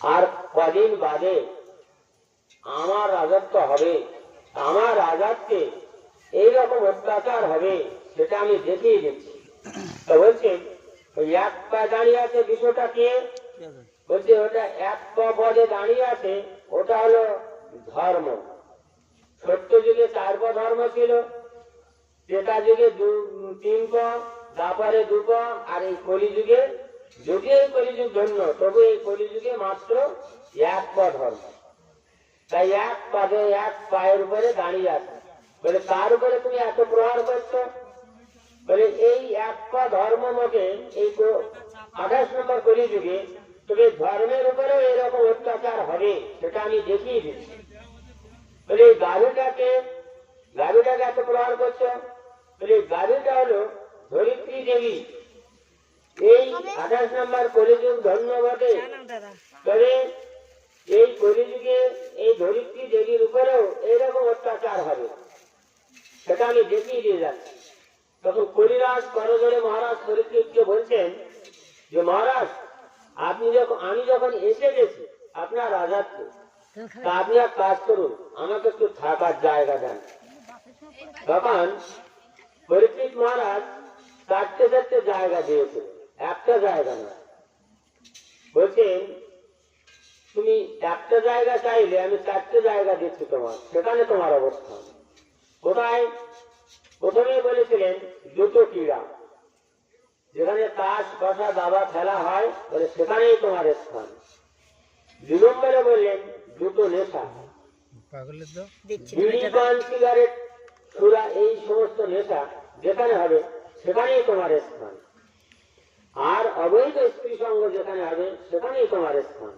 আর কদিন বাদে আমার রাজত্ব হবে, আমার রাজত্বে এইরকম অত্যাচার হবে, সেটা আমি দেখিয়ে দিচ্ছি। তো বলছেন ওই এক পা দাঁড়িয়ে আছে, বিষয়টা কি বলছে? ওটা এক পদে দাঁড়িয়ে আছে, ওটা হলো ধর্ম। সত্য যুগে 4 পদ ধর্ম ছিল, ত্রেতা যুগে 3 পদ, তারপরে 2 পদ, আর এই কলিযুগে, যদিও এই কলিযুগ ধন্য, তবু এই কলিযুগে মাত্র 1 পদ ধর্ম। তাই এক পদে এক পায়ের উপরে দাঁড়িয়ে আছে। বলে তার উপরে তুমি এত প্রহার করছো? বলে এই এক পা ধর্ম মতে এই 28 নম্বর কলিযুগে তবে ধর্মের উপরেও এরকম অত্যাচার হবে, সেটা আমি দেখিয়ে দিচ্ছি। বলে এই গাড়িটাকে এত প্রহার করছো? বলে গাড়িটা হলো ধরিত্রী দেবী। এই 28 নম্বর কলিযুগ ধন্য বটে, তবে এই কলিযুগে এই ধরিত্রী দেবীর উপরেও এইরকম অত্যাচার হবে, সেটা আমি দেখিয়ে দিয়ে যাচ্ছি। তখন কলিরাজ করজোড়ে মহারাজ পরীক্ষিতকে বলছেন যে মহারাজ, আমি যখন এসে গেছি আপনার রাজত্বে, তা আপনি এক কাজ করুন, আমাকে একটু থাকার জায়গা দেন। তখন পরীক্ষিত মহারাজ 4টে জায়গা দিয়েছে, একটা জায়গা না। বলছেন তুমি একটা জায়গা চাইলে আমি 4টে জায়গা দিচ্ছি তোমার, সেখানে তোমার অবস্থান। কোথায়? প্রথমে বলেছিলেন দুটো ক্রীড়া, যেখানে তাস বসা দাবা খেলা হয়, বলে সেখানেই তোমার স্থান। 2 নম্বরে বললেন দুটো নেশা, বিড়ি পান সিগারেট সুরা, এই সমস্ত নেশা যেখানে হবে সেখানেই তোমার স্থান। আর অবৈধ স্ত্রী সঙ্গ যেখানে হবে সেখানেই তোমার স্থান।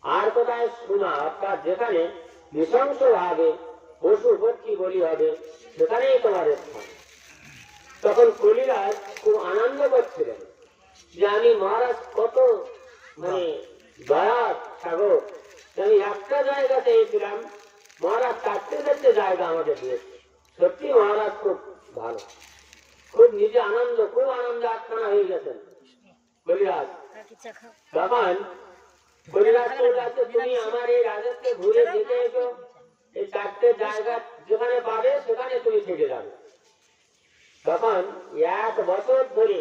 আর কোথায়? সোনা, অর্থাৎ যেখানে নৃশংস ভাবে পশু পক্ষী বলি হবে সেখানেই তোমার স্থান। তখন কলিরাজ খুব আনন্দ করছিলেন যে আমি মহারাজ কত দয়ার সাগর, আমি একটা জায়গা চেয়েছিলাম, মহারাজ 4টে জায়গা আমাকে দিয়েছে। সত্যি মহারাজ খুব ভালো, খুব নিজে খুব আনন্দ আত্মনা হয়ে গেছেন কলিরাজ। তখন কলিরাজ বলছে তুমি আমার এই রাজত্বে ঘুরে দেখে এসো, এই 4টে জায়গা যেখানে পাবে সেখানে তুমি থেকে যাবে। তখন 1 বছর ধরে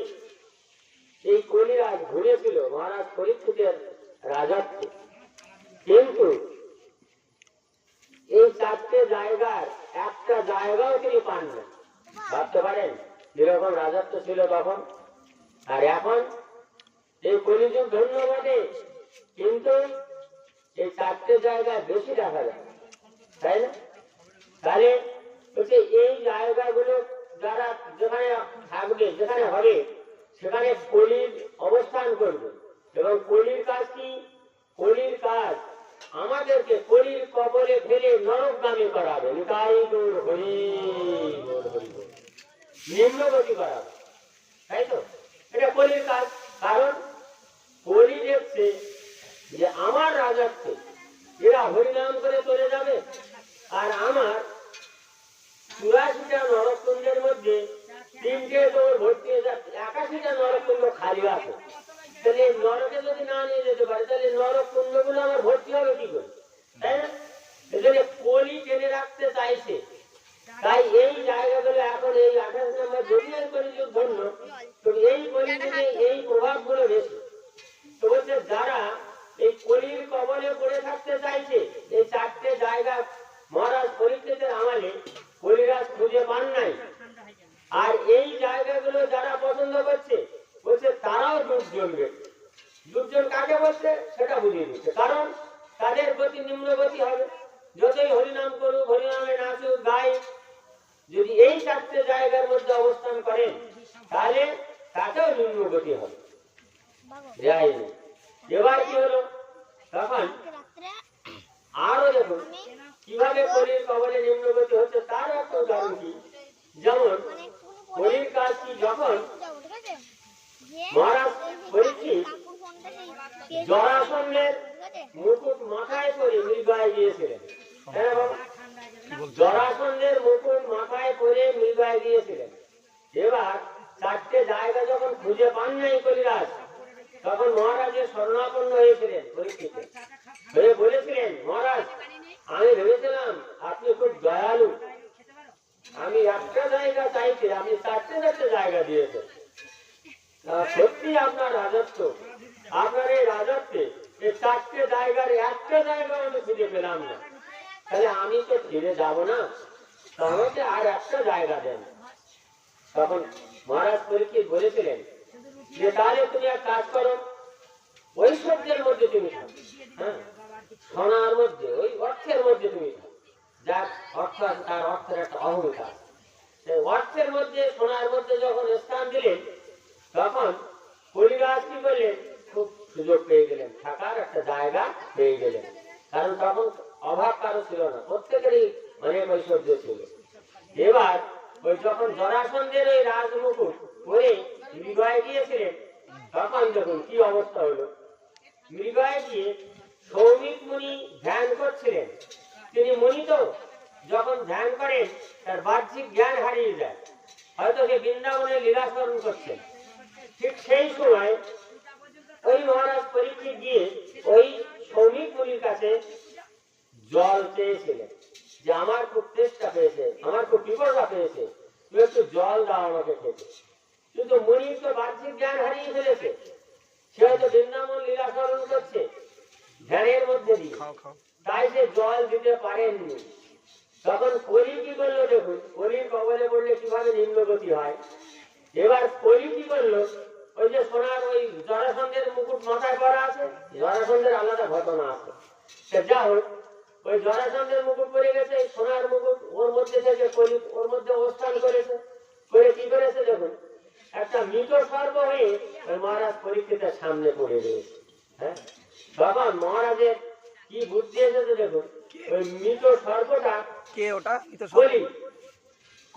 এই কলিরাজ ঘুরেছিল মহারাজ পরীক্ষিতের রাজত্বে, কিন্তু এই 4টে জায়গার একটা জায়গাও তিনি পান না। ভাবতে পারেন যেরকম রাজত্ব ছিল তখন, আর এখন এই কলিযুগ ধন্য বটে, কিন্তু এই 4টে জায়গায় বেশি দেখা যায়, তাই না? তাহলে হচ্ছে এই জায়গাগুলো যারা যেখানে থাকবে, যেখানে হবে, সেখানে কলির অবস্থান করবে। এবং কলির কাজ কি? কলির কাজ আমাদেরকে কলির কবলে ফেলে নরকগামী করাবে, নিম্নগতি করাবে, তাই তো? এটা কলির কাজ। কারণ কলি দেখছে যে আমার রাজত্বে এরা হরিনাম করে চলে যাবে, আর আমার 84টা নরককুণ্ডের মধ্যে 3টে দৌড় ভর্তি হয়ে যাচ্ছে, 81টা নরককুণ্ড খালি আছে। তাহলে নরকে যদি না নিয়ে যেতে পারে, তাহলে নরককুণ্ড গুলো আমার ভর্তি হবে কি করে, তাই না? এখানে কলি টেনে রাখতে চাইছে। তাই এই জায়গাগুলো এখন এই 28 নম্বর যদিও কলিযুগ ধন্য, তো এই কলিযুগে এই প্রভাবগুলো বেশি। তো বলছে যারা এই কলির কবলে পড়ে থাকতে চাইছে, এই 4টে জায়গা মহারাজ পরীক্ষিতের আমলে কলিরাজ খুঁজে পান নাই। আর এই জায়গাগুলো যারা পছন্দ করছে, বলছে তারাও দুর্জনবে। দুর্জন কাকে বলছে সেটা বুঝিয়ে দিচ্ছে। কারণ তাদের প্রতি নিম্নগতি হবে, যতই হরিনাম করুক, হরিনামে নাচুক গাই, যদি এই 4টে জায়গার মধ্যে অবস্থান করেন তাহলে তাকেও নিম্নগতি হবে। এবার কি হলো? তখন আরো দেখুন কিভাবে কলির কবলে নিম্নগতি হচ্ছে, তার একটা উদাহরণ কি। যেমন কলির কাজ কি, যখন মহারাজ পরীক্ষিত জরাসন্ধের মুকুট মাথায় করে মৃগায় গিয়েছিলেন, জরাসন্ধের মুকুট মাথায় করে মৃগায় গিয়েছিলেন। এবার 4টে জায়গা যখন খুঁজে পান নাই কলিরাজ, তখন মহারাজের শরণাপন্ন হয়েছিলেন পরীক্ষিতে, হয়ে বলেছিলেন, মহারাজ আমি ভেবেছিলাম আপনি খুব দয়ালু, আমি একটা জায়গা চাইছি, আপনি চারটে চারটে জায়গা দিয়েছেন। সত্যি আপনার রাজত্ব, আপনার এই রাজত্বে এই চারটে জায়গার একটা জায়গা আমি খুঁজে পেলাম না, তাহলে আমি তো ফিরে যাব না, তাহলে আর একটা জায়গা দেন। তখন মহারাজ পরীক্ষিত বলেছিলেন যে তাহলে তুমি এক কাজ করো, ঐশ্বর্যের মধ্যে তুমি থাকো, হ্যাঁ, সোনার মধ্যে, ওই অর্থের মধ্যে তুমি থাকো, যার অর্থ আছে তার অর্থের একটা অহংকার, অর্থের মধ্যে সোনার মধ্যে যখন স্থান দিলেন, তখন কলিরাজ কি করলেন, খুব সুযোগ পেয়ে গেলেন, থাকার একটা জায়গা পেয়ে গেলেন, কারণ তখন অভাব কারো ছিল না, প্রত্যেকেরই অনেক ঐশ্বর্য ছিল। এবার ওই যখন জরাসন্ধের ওই রাজমুকুট পরে মৃগয়ে গিয়েছিলেন, তখন দেখুন কি অবস্থা হলো। মৃগয়ে গিয়ে সৌমিক মুনি ধ্যান করছিলেন, তিনি মুনি তো যখন ধ্যান করেন তার বাহ্যিক জ্ঞান হারিয়ে যায়, হয়তো সে বৃন্দাবনে লীলাস্মরণ করছেন। ঠিক সেই সময় ওই মহারাজ পরীক্ষিত গিয়ে ওই সৌমিক মুনির কাছে জল চেয়েছিলেন, যে আমার খুব তেষ্টা পেয়েছে, আমার খুব পিপাসা পেয়েছে, তুই একটু জল দাও আমাকে খেতে। কিন্তু মুনি তো বাহ্যিক জ্ঞান হারিয়ে ফেলেছে, সে হয়তো বৃন্দাবন লীলাস্মরণ করছে ধ্যানের মধ্যে দিয়ে, তাই সে জল দিতে পারেননি। তখন কলি কি করলো, দেখুন কলির কবলে পড়লে কিভাবে নিম্নগতি হয়। এবার কলি কি করলো, ওই যে সোনার ওই জরাসন্ধের মুকুট মাথায় পরা আছে, জরাসন্ধের আলাদা ঘটনা আছে, যা হোক ওই জরাসন্ধের মুকুট পরে গেছে, সোনার মুকুট ওর মধ্যে থেকে কলি ওর মধ্যে অবস্থান করেছে, করে কি করেছে দেখুন, একটা মৃত সর্প হয়ে ওই মহারাজ পরীক্ষিতের সামনে পড়ে রয়েছে। হ্যাঁ, তখন মহারাজের কি বুদ্ধি এসেছে দেখুন, ওই মৃত সর্পটা কে, ওটা কলি,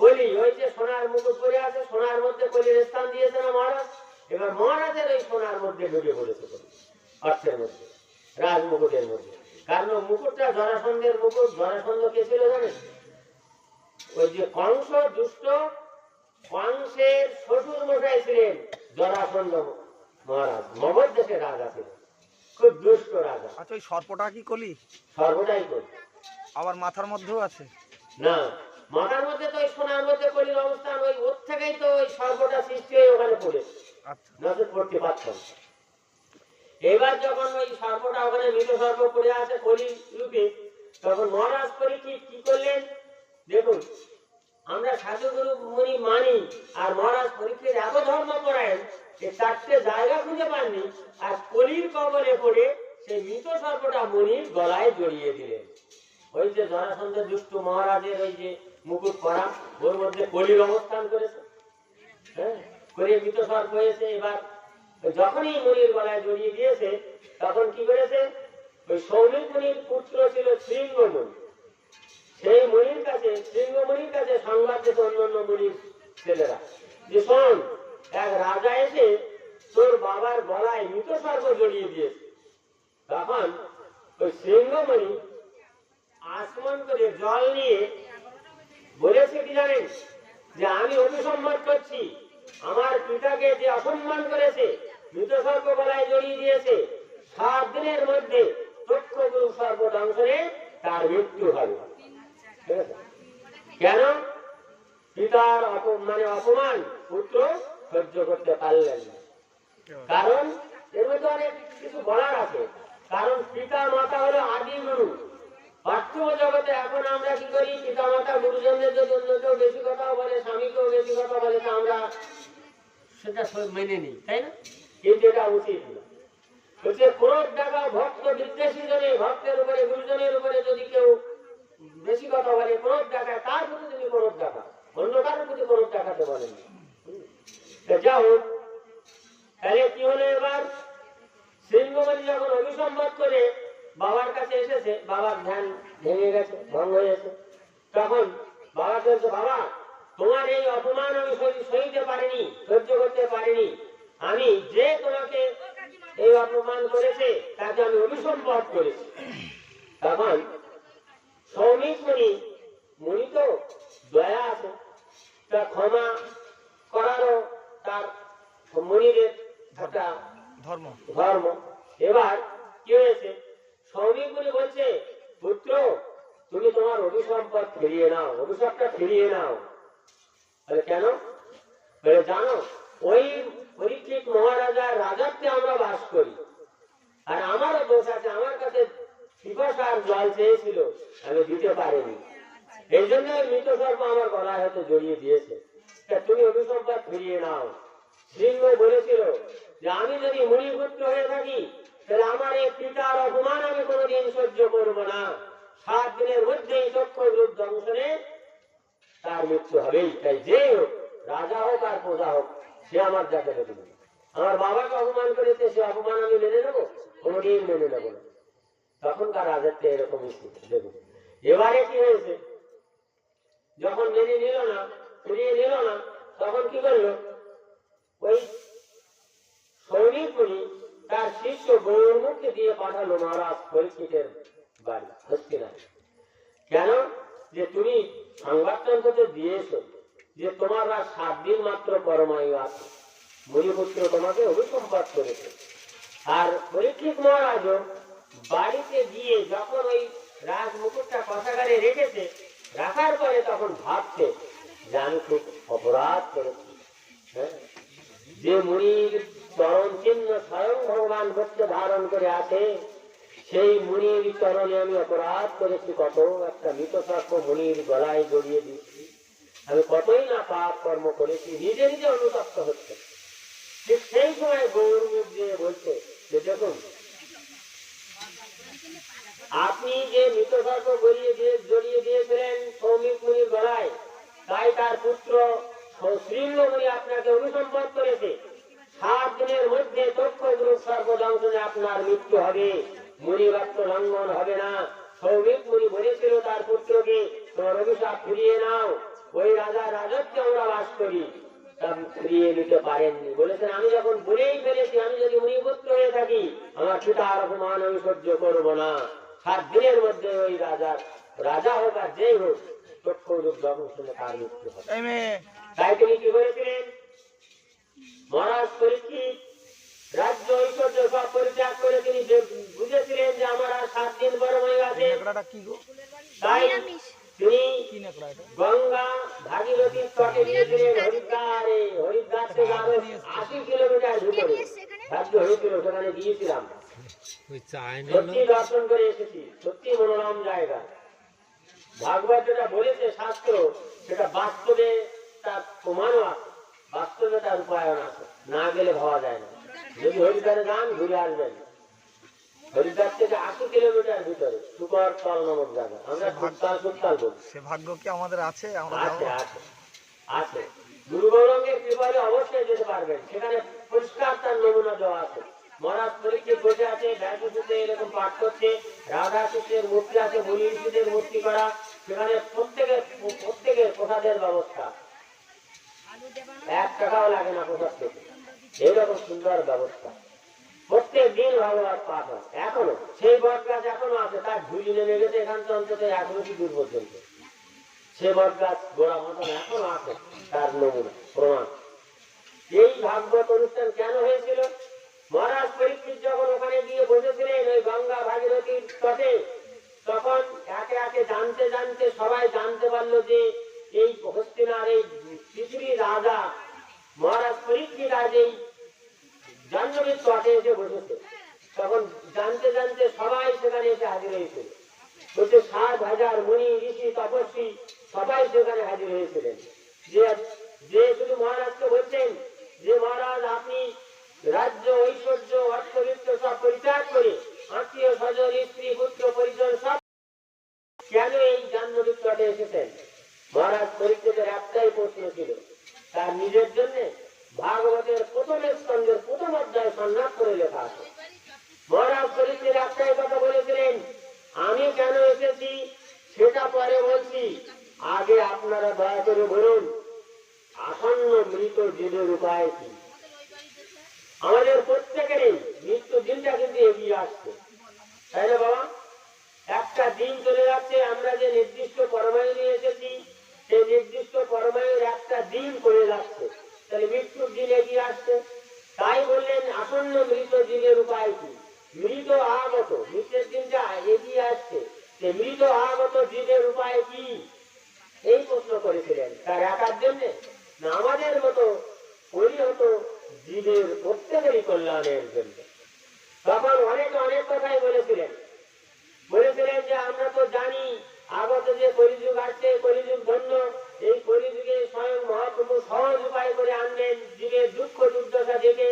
কলি ওই যে সোনার মুকুট পরে আছে, সোনার মধ্যে কলির স্থান দিয়েছে না মহারাজ, এবার মহারাজের ওই সোনার মধ্যে ঢুকে পড়েছে, অর্থের মধ্যে, রাজ মুকুটের মধ্যে। কারণ মুকুটটা জরাসন্ধের মুকুট, জরাসন্ধ কে ছিল জানেন, ওই যে কংস, দুষ্ট কংসের শ্বশুর মশাই ছিলেন জরাসন্ধ মহারাজ, মগধ দেশের রাজা ছিলেন, খুব দুষ্ট রাজা। আচ্ছা, ওই সর্পটা কি কলি? সর্বদাই কলি। আবার মাথার মধ্যেও আছে না, মাথার মধ্যে তো ওই সোনার মধ্যে কলির অবস্থান, ওই ওর থেকেই তো ওই সর্বটা সৃষ্টি হয়ে ওখানে পড়েছে, নজর পড়তে পারতাম। এবার যখন ওই সর্বটা ওখানে মৃত সর্ব পড়ে আছে কলি রূপে, তখন মহারাজ পরীক্ষিত কি করলেন দেখুন, আমরা সাধুগুরু মুনি মানি, আর মহারাজ পরীক্ষিত এত ধর্ম পড়ায়েন যে চারটে জায়গা খুঁজে পাননি, আর কলির কবলে পড়ে সেই মৃত সর্বটা মুনির গলায় জড়িয়ে দিলেন। ওই যে জরাসন্ধের দুষ্ট মহারাজের ওই যে মুকুট পরা, ওর মধ্যে কলির অবস্থান করেছে, হ্যাঁ, করে মৃত সর্প হয়েছে। এবার যখনই মুনির গলায় জড়িয়ে দিয়েছে, তখন কি করেছে, ওই সৌমিক মুনির পুত্র ছিল শৃঙ্গমুনি, সেই মুনির কাছে, শৃঙ্গমুনির কাছে সংবাদ দিত অন্যান্য মুনির ছেলেরা, যে শোন, এক রাজা এসে তোর বাবার গলায় মৃত সর্প জড়িয়ে দিয়েছে। তখন ওই শৃঙ্গমুনি আসমান করে জল নিয়ে বলেছে কি জানেন, যে আমি অভিসম্মান করছি, আমার পিতাকে যে অসম্মান করেছে, মৃত সর্প গলায় জড়িয়ে দিয়েছে, 7 দিনের মধ্যে চক্ষুগুরু সর্বদংশনে তার মৃত্যু হবে। কেন? পিতার অপমান পুত্র সহ্য করতে পারলেন না। কারণ এর মধ্যে অনেক কিছু বলার আছে, কারণ পিতা মাতা হলো আদি গুরু। পার্থিব জগতে এখন আমরা কি করি, পিতা মাতা গুরুজনদের যদি অন্য কেউ বেশি কথা বলে, স্বামীকেও বেশি কথা বলে, তা আমরা সেটা মেনে নিই, তাই না? কিন্তু এটা উচিত না। বলছে ক্রোধ দেখা ভক্ত বিদ্বেষী জনে, ভক্তের উপরে গুরুজনের উপরে যদি কেউ বেশি কথা বলে, ক্রোধ দেখায়, তার প্রতি তুমি ক্রোধ দেখা, অন্য কারোর প্রতি ক্রোধ দেখাতে বলেন। যা হোক, তাহলে কি হলো, এবার শৃঙ্গমণি যখন অভিসম্বাদ করে বাবার কাছে এসেছে, বাবার ধ্যান ভেঙে গেছে, ভঙ্গ হয়েছে, তখন বাবা বলছে, বাবা তোমার এই অপমান আমি সইতে পারিনি, সহ্য করতে পারিনি, আমি যে তোমাকে এই অপমান করেছে তাকে আমি অভিসম্বাদ করেছি। তখন সৌমিক মুনি, মুনি তো দয়া আছে, তা ক্ষমা করারও তার মুনিদের একটা ধর্ম। ধর্ম। এবার কি হয়েছে, সৌমিক মুনি বলছে, পুত্র তুমি তোমার অভিসম্পদ ফিরিয়ে নাও, অভিশাপটা ফিরিয়ে নাও। বলে কেন? বলে জানো, ওই পরীক্ষিত মহারাজার রাজত্বে আমরা বাস করি, আর আমারও দোষ আছে, আমার কাছে পিপাসার জল চেয়েছিল, আমি দিতে পারিনি, এই জন্য ওই মৃত সর্প আমার গলায় হয়তো জড়িয়ে দিয়েছে, তা তুমি অভিসম্পদ ফিরিয়ে নাও। সিংহ বলেছিল যে আমি যদি মুনিপুত্র হয়ে থাকি তাহলে আমার এই পিতার অপমান আমি কোনোদিন সহ্য করবো না, 7 দিনের মধ্যেই চক্ষুগ্রুপ দংশনে তার মৃত্যু হবেই। তাই যে হোক, রাজা হোক আর প্রজা হোক, সে আমার যাকে দেবে। আমার বাবাকে অপমান করেছে, সে অপমান আমি মেনে নেবো? কোনোদিন মেনে নেবো না। তখনকার রাজত্বে এরকম স্থিতি দেখুন। এবারে কি হয়েছে, যখন মেনে নিল না, ফিরিয়ে নিল না, তখন কি করলো, ওই সৌমিক মুনি তার শিষ্য গৌরমুখকে দিয়ে পাঠালো মহারাজ পরীক্ষিতের বাড়ি হস্তিনাপুর। কেন? যে তুমি সংবাদতন্ত্রতে দিয়েছো যে তোমার আর 7 দিন মাত্র পরমায়ু আছে, মুনিপুত্র তোমাকে অভিসম্পাদ করেছে। আর পরীক্ষিত মহারাজও বাড়িতে গিয়ে যখন ওই রাজ মুকুটটা কষাগারে রেখেছে, রাখার পরে তখন ভাবছে যে আমি খুব অপরাধ করেছি। হ্যাঁ, যে মুনির চরণ চিহ্ন স্বয়ং ভগবান ভক্ত ধারণ করে আছে, সেই মুনির চরণে আমি অপরাধ করেছি, কত একটা মৃত সর্প মুনির গলায় জড়িয়ে দিচ্ছি, আমি কতই না পাপ কর্ম করেছি, নিজে নিজে অনুতপ্ত হচ্ছে। ঠিক সেই সময় গৌরমুখ দিয়ে বলছে যে দেখুন, আপনি যে মৃত সর্প জড়িয়ে দিয়েছিলেন সৌমিক মুনির গলায়, তাই তার পুত্র শৃঙ্গ মুনি আপনাকে অভিসম্পদ করেছে। 7 দিনের মধ্যে চক্ষুগ্রুপ সর্বদংশনে আপনার মৃত্যু হবে, মুনি বাক্য লঙ্ঘন হবে না। সৌমিক মুনি বলেছিল তার পুত্রকে, তোমার অভিশাপ ফিরিয়ে নাও, ওই রাজার রাজত্বে আমরা বাস করি, তা ফিরিয়ে নিতে পারেননি। বলেছেন আমি যখন বলেই ফেলেছি, আমি যদি মুনিপুত্র হয়ে থাকি, আমার পিতার অপমান আমি সহ্য করবো না। 7 দিনের মধ্যে ওই রাজা হোক আর যেই হোক, চক্ষুগ্রুপ দংশনে তার মৃত্যু হবে। তাই তিনি কি করেছিলেন, মহারাজ পরীক্ষিত রাজ্য ঐশ্বর্য সব পরিত্যাগ করে তিনি বুঝেছিলেন যে আমার আর 7 দিন পরমায়ু আছে। তাই তিনি গঙ্গা ভাগীরথীর তটে গিয়েছিলেন হরিদ্বারে। হরিদ্বার থেকে আরো 80 কিলোমিটার ভিতরে রাজ্য হয়েছিল, সেখানে গিয়েছিলাম, সত্যি দর্শন করে এসেছি, সত্যি মনোরম জায়গা। ভাগবত যেটা বলেছে শাস্ত্র, সেটা বাস্তবে তার প্রমাণও আছে, বাস্তবে তার উপায়ন আছে, না গেলে ভাবা যায় না। যদি হরিদ্বারে যান, ঘুরে আসবেন। হরিদ্বার থেকে 80 কিলোমিটার ভিতরে সুকর তল নামক জায়গা, আমরা সুত্তাল বলি। সে ভাগ্য কি আমাদের আছে? আছে। গুরু গৌরঙ্গের কৃপায় অবশ্যই যেতে পারবেন, সেখানে পরিষ্কার তার নমুনা দেওয়া আছে। মহারাজ পরীক্ষিত বসে আছে, ব্যাসুতে এরকম পাঠ করছে, রাধা কৃষ্ণের মূর্তি আছে, মুনি ঋষিদের মূর্তি করা, সেখানে প্রত্যেকের প্রসাদের ব্যবস্থা, 1 টাকাও লাগে না প্রসাদ পেতে, এইরকম সুন্দর ব্যবস্থা। প্রত্যেক দিন ভাগবত পাঠ হয়। এখনো সেই বট গাছ এখনো আছে, তার ঝুলি নেমে গেছে এখান থেকে অন্তত 1 মিনিট দূর পর্যন্ত। সে বট গাছ গোড়া মতন এখনো আছে, তার নমুনা প্রমাণ। এই ভাগবত অনুষ্ঠান কেন হয়েছিল? মহারাজ পরীক্ষিত যখন ওখানে গিয়ে বসেছিলেন ওই গঙ্গা ভাগীরথীর তটে, তখন একে একে জানতে জানতে সবাই জানতে পারলো যে এই হস্তিনার এই পৃথিবীর রাজা মহারাজ পরীক্ষিত আজ এই জাহ্নবীর তটে এসে বসেছে। তখন জানতে জানতে সবাই সেখানে এসে হাজির হয়েছিল। বলছে 7,000 মুনি ঋষি তপস্বী সবাই সেখানে হাজির হয়েছিলেন। যে শুধু মহারাজকে বলছেন যে মহারাজ আপনি রাজ্য ঐশ্বর্য অর্থবিত্ত সব পরিত্যাগ করে আত্মীয় স্বজন স্ত্রী পুত্র পরিজন সব কেন এই জাহ্নবীর তটে এসেছেন? মহারাজ পরীক্ষিতের একটাই প্রশ্ন ছিল, তার নিজের জন্য। ভাগবতের প্রথম স্কন্ধের প্রথম অধ্যায় সন্ন্যাস করে লেখা আছে। মহারাজ পরীক্ষিত একটাই কথা বলেছিলেন, আমি কেন এসেছি সেটা পরে বলছি, আগে আপনারা দয়া করে বলুন আসন্ন মৃত দিনের উপায় কি? আমাদের প্রত্যেকেরই মৃত্যু দিনটা কিন্তু এগিয়ে আসছে, তাই না বাবা? একটা দিন চলে যাচ্ছে, আমরা যে নির্দিষ্ট পরমায়ু নিয়ে এসেছি সেই নির্দিষ্ট পরমায়ুর একটা দিন পড়ে যাচ্ছে, তাহলে মৃত্যুর দিন এগিয়ে আসছে। তাই বললেন আসন্ন মৃত জীবের উপায় কি? মৃত আগত, মৃতের দিনটা এগিয়ে আসছে, যে মৃত আগত জীবের উপায় কি, এই প্রশ্ন করেছিলেন। তার একার জন্য না, আমাদের মতো পরিহত জীবের প্রত্যেকেরই কল্যাণের জন্য। তখন অনেক অনেক কথাই বলেছিলেন। বলেছিলেন যে আমরা তো জানি আগত যে কলিযুগ আসছে, কলিযুগ ধন্য, এই কলিযুগে স্বয়ং মহাপ্রভু সহজ উপায় করে আনবেন জীবের দুঃখ দুর্দশা দেখে।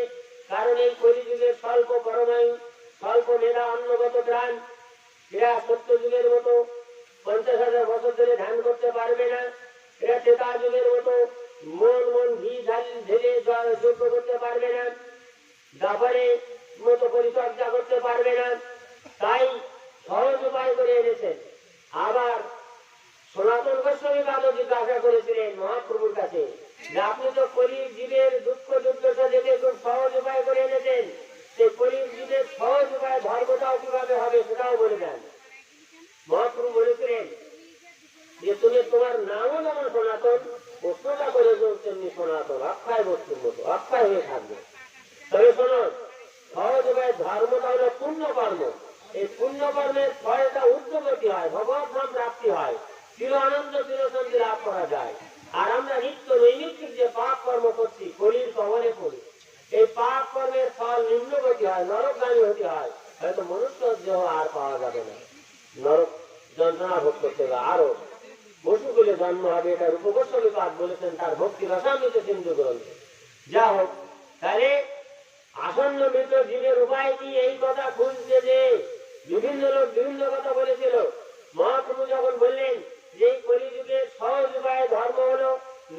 কারণ এই কলিযুগের স্বল্প পরমায়ু, স্বল্প মেধা, অন্নগত প্রাণ, এরা সত্য যুগের মতো 50,000 বছর ধরে ধ্যান করতে পারবে না। এরা ত্রেতা যুগের মতো মন মন ঘি ঢেলে যোগ্য করতে পারবে না, দাবারে মতো পরিচর্যা করতে পারবে না। তাই সহজ উপায় করে এনেছেন। আবার সনাতন গোস্বামী বাদও জিজ্ঞাসা করেছিলেন মহাপ্রভুর কাছে যে আপনি তো কলির জীবের দুঃখ দুর্দশা দেখে খুব সহজ উপায় করে এনেছেন, সেই কলির জীবের সহজ উপায় ধর্মটাও কিভাবে হবে সেটাও বলে দেন। মহাপ্রভু বলেছিলেন যে তুমি তোমার নামও যেমন সনাতন, প্রশ্নটা করে তেমনি সনাতন, অক্ষয় বস্তুর মতো অক্ষয় হয়ে থাকবে। তবে শোনো, সহজ উপায় ধর্মটা হলো পুণ্য কর্ম। এই পুণ্য কর্মের ফলটা উচ্চগতি হয়, ভগবত নাম প্রাপ্তি হয়, চির আনন্দ চির শান্তি লাভ করা যায়। আর আমরা নিত্য নৈমিত্তিক যে পাপ কর্ম করছি, কলির কবলে পড়ি, এই পাপ কর্মের ফল নিম্নগতি হয়, নরকগামী হতে হয়। হয়তো মনুষ্য দেহ আর পাওয়া যাবে না, নরক যন্ত্রণা ভোগ করতে হবে, আরো পশুগুলো জন্ম হবে। এটা রূপগোস্বামী পাঠ বলেছেন তার ভক্তি রসামৃত সিন্ধু গ্রন্থে। যা হোক, তাহলে আসন্ন মৃত জীবের উপায় কি, এই কথা খুঁজতে যে বিভিন্ন লোক বিভিন্ন কথা বলেছিল। মহাপ্রভু যখন বললেন যে এই কলিযুগের সহজ উপায় ধর্ম হলো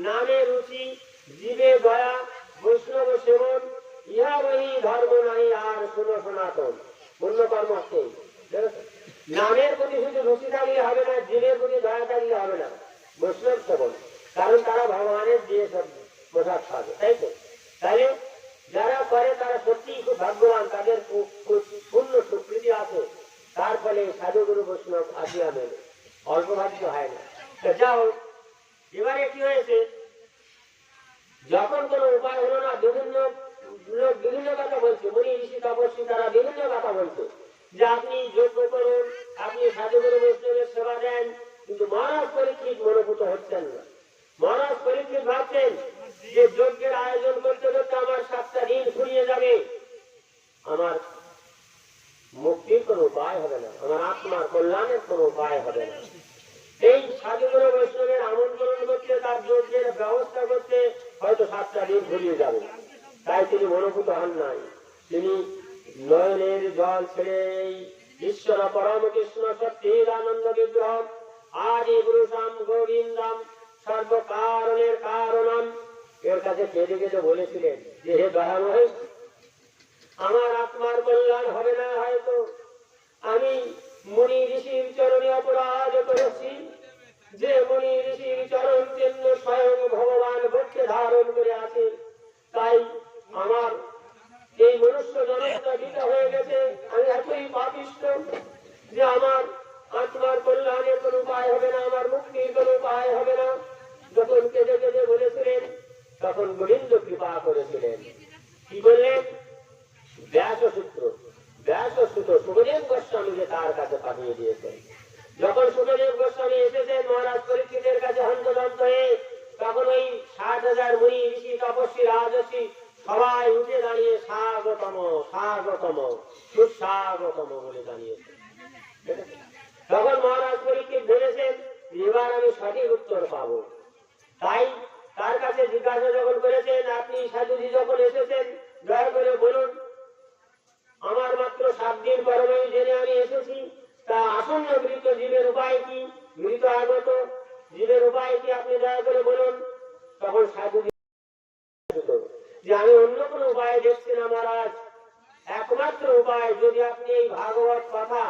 নামে রুচি, জীবে দয়া, বৈষ্ণব সেবন, ইহা বহি ধর্ম নাই আর শুনো সনাতন। পুণ্য কর্ম সেই নামের প্রতি শুধু রুচি থাকলে হবে না, জীবের প্রতি দয়া থাকলে হবে না, বৈষ্ণব সেবন, কারণ তারা ভগবানের দিয়ে সব প্রসাদ পাবে, তাই তো? তাহলে যারা করে তারা সত্যিই খুব ভাগ্যবান, তাদের পূর্ণ স্বীকৃতি আছে। তার ফলে সাধুগুরু বৈষ্ণব আসিয়া মেলে, অল্প ভাগ্য হয় না। যাও, এবারে কি হয়েছে, যখন কোন উপায় হলো না, বিভিন্ন লোক বিভিন্ন কথা বলছে, মুনি ঋষি তপস্বী তারা বিভিন্ন কথা বলছে যে আপনি যোগ্য করুন, আপনি সাধুগুরু বৈষ্ণবের সেবা দেন। কিন্তু মহারাজ পরীক্ষিত মনোভূত হচ্ছেন না। মহারাজ পরীক্ষিত ভাবছেন যে যজ্ঞের আয়োজন করতে করতে আমার 7টা দিন ফুরিয়ে যাবে, আমার মুক্তির কোন উপায় হবে না, আমার আত্মার কল্যাণের কোন উপায় হবে না। এই সাধুগুরু বৈষ্ণবের আমন্ত্রণ করতে, তার যজ্ঞের ব্যবস্থা করতে হয়তো 7টা দিন ফুরিয়ে যাবে। তাই তিনি মনোভূত হন নাই। তিনি নয়নের জল ছেড়ে ঈশ্বর পরম কৃষ্ণ সত্যের আনন্দ বিগ্রহ আদি পুরুষাম গোবিন্দম সর্বকারণের কারণম, এর কাছে কেঁদে কেঁদে বলেছিলেন যে হে দয়াময়, আমার আত্মার কল্যাণ হবে না, হয়তো আমি মুনি ঋষির চরণে অপরাধ করেছি, যে মুনি ঋষির চরণ চিহ্ন স্বয়ং ভগবান ভক্তি ধারণ করে আছে। তাই আমার এই মনুষ্য জনতা বিতা হয়ে গেছে, আমি এতই পাপিষ্ঠ যে আমার আত্মার কল্যাণের কোন উপায় হবে না, আমার মুক্তির কোন উপায় হবে না। যখন কেঁদে কেঁদে বলেছিলেন, তখন গোবিন্দ কৃপা করেছিলেন। কি বললেন? ব্যাসসূত্র সুখদেব গোস্বামীকে তার কাছে পাঠিয়ে দিয়েছেন। যখন সুখদেব গোস্বামী এসেছেন মহারাজ পরীক্ষিতের কাছে হন্তদন্ত হয়ে, তখন ওই 60,000 মুনি ঋষি তপস্বী রাজর্ষি সবাই উঠে দাঁড়িয়ে স্বাগতম স্বাগতম সুস্বাগতম বলে জানিয়েছে। তখন মহারাজ পরীক্ষিত ভেবেছেন এবার আমি সঠিক উত্তর পাবো। তাই তার কাছে জিজ্ঞাসা যখন করেছেন, আপনি সাধুজি যখন এসেছেন দয়া করে বলুন, আমার মাত্র 7 দিন পরমায়ু জেনে আমি এসেছি, তা আসন্ন মৃত জীবের উপায় কি, মৃত আগত জীবের উপায় কি, আপনি দয়া করে বলুন। তখন সাধুজি যে আমি অন্য কোন উপায় দেখছি না মহারাজ, একমাত্র উপায় যদি আপনি এই ভাগবত কথা